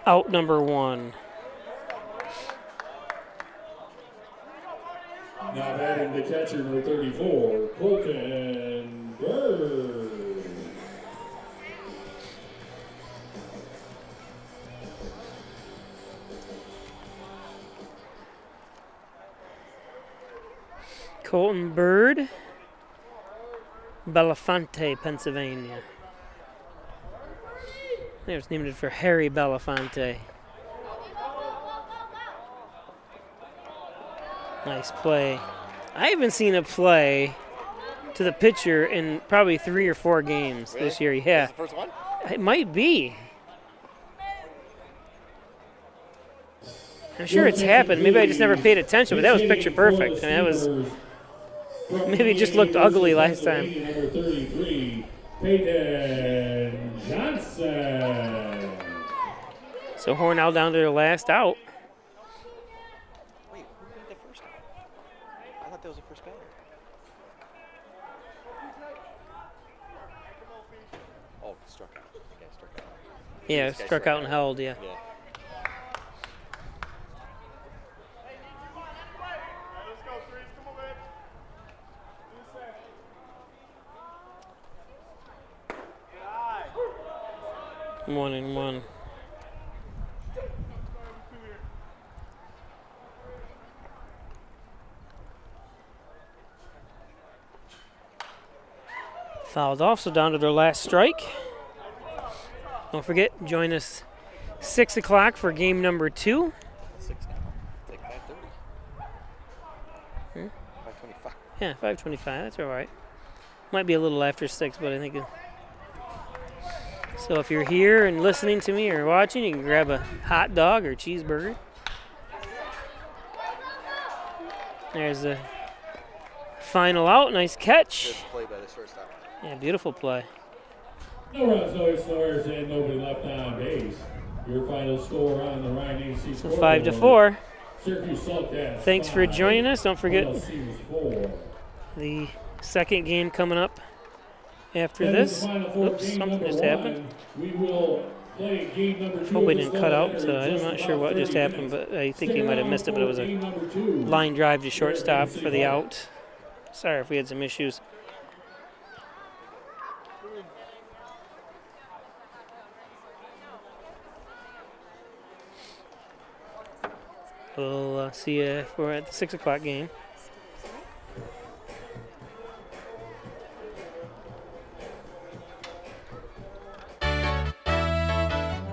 Out number one. Now batting the catcher, number 34, Colton Bird. Colton Bird, Belafonte, Pennsylvania. They was named it for Harry Belafonte. Nice play. I haven't seen a play to the pitcher in probably 3 or 4 games this year. Yeah. That's the first one? It might be. I'm sure it's happened. Maybe I just never paid attention, but that was picture perfect. I mean, that was. Maybe it just looked ugly last time. Number 33, Peyton Johnson. So Hornell down to their last out. Wait, who made the first out? I thought that was the first batter. Oh, struck out. Okay, struck out. Yeah, struck out and held, yeah. One and one. Fouled off, so down to their last strike. Don't forget, join us 6 o'clock for game number 2. 6 now. It's like 5:30. 5:25. Yeah, 5:25. That's all right. Might be a little after 6, but I think. So if you're here and listening to me or watching, you can grab a hot dog or cheeseburger. There's the final out. Nice catch. Good play by the shortstop. Yeah, beautiful play. No runs, no scores, and nobody left on base. Your final score on the Ryan Agency So 5-4. Syracuse Sulcats. Thanks for joining us. Don't forget LSU 4. the second game coming up after this. Oops, something just happened. We will play game number 2. Hope we didn't cut out. I'm not sure what just happened, but I think you might have missed it. But it was a line drive to shortstop for the out. Sorry if we had some issues. We'll see you if we're at the 6 o'clock game.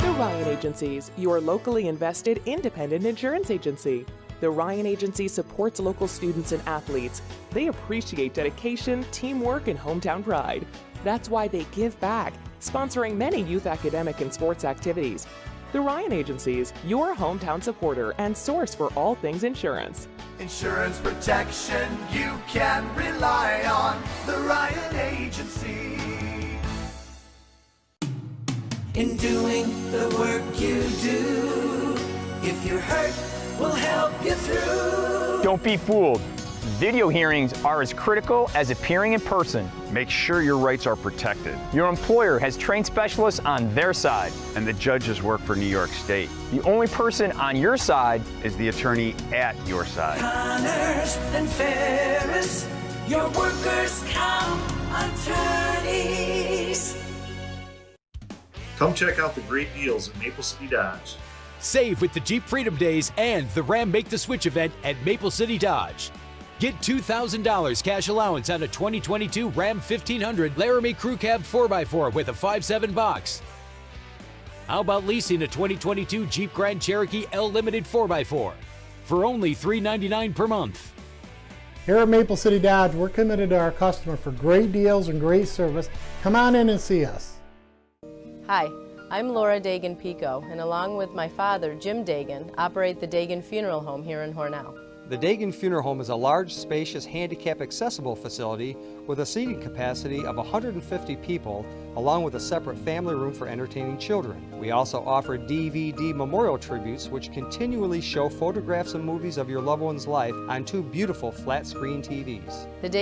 Ryan Agencies, your locally invested independent insurance agency. The Ryan Agency supports local students and athletes. They appreciate dedication, teamwork, and hometown pride. That's why they give back, sponsoring many youth academic and sports activities. The Ryan Agencies, your hometown supporter and source for all things insurance. Insurance protection you can rely on. The Ryan Agency. In doing the work you do, if you're hurt, we'll help you through. Don't be fooled. Video hearings are as critical as appearing in person. Make sure your rights are protected. Your employer has trained specialists on their side. And the judges work for New York State. The only person on your side is the attorney at your side. Connors and Ferris, your workers' comp attorneys. Come check out the great deals at Maple City Dodge. Save with the Jeep Freedom Days and the Ram Make the Switch event at Maple City Dodge. Get $2,000 cash allowance on a 2022 Ram 1500 Laramie Crew Cab 4x4 with a 5.7 box. How about leasing a 2022 Jeep Grand Cherokee L Limited 4x4 for only $399 per month? Here at Maple City Dodge, we're committed to our customer for great deals and great service. Come on in and see us. Hi, I'm Laura Dagan-Pico, and along with my father, Jim Dagan, operate the Dagan Funeral Home here in Hornell. The Dagan Funeral Home is a large, spacious, handicap-accessible facility with a seating capacity of 150 people, along with a separate family room for entertaining children. We also offer DVD memorial tributes, which continually show photographs and movies of your loved one's life on two beautiful flat-screen TVs. The Dagan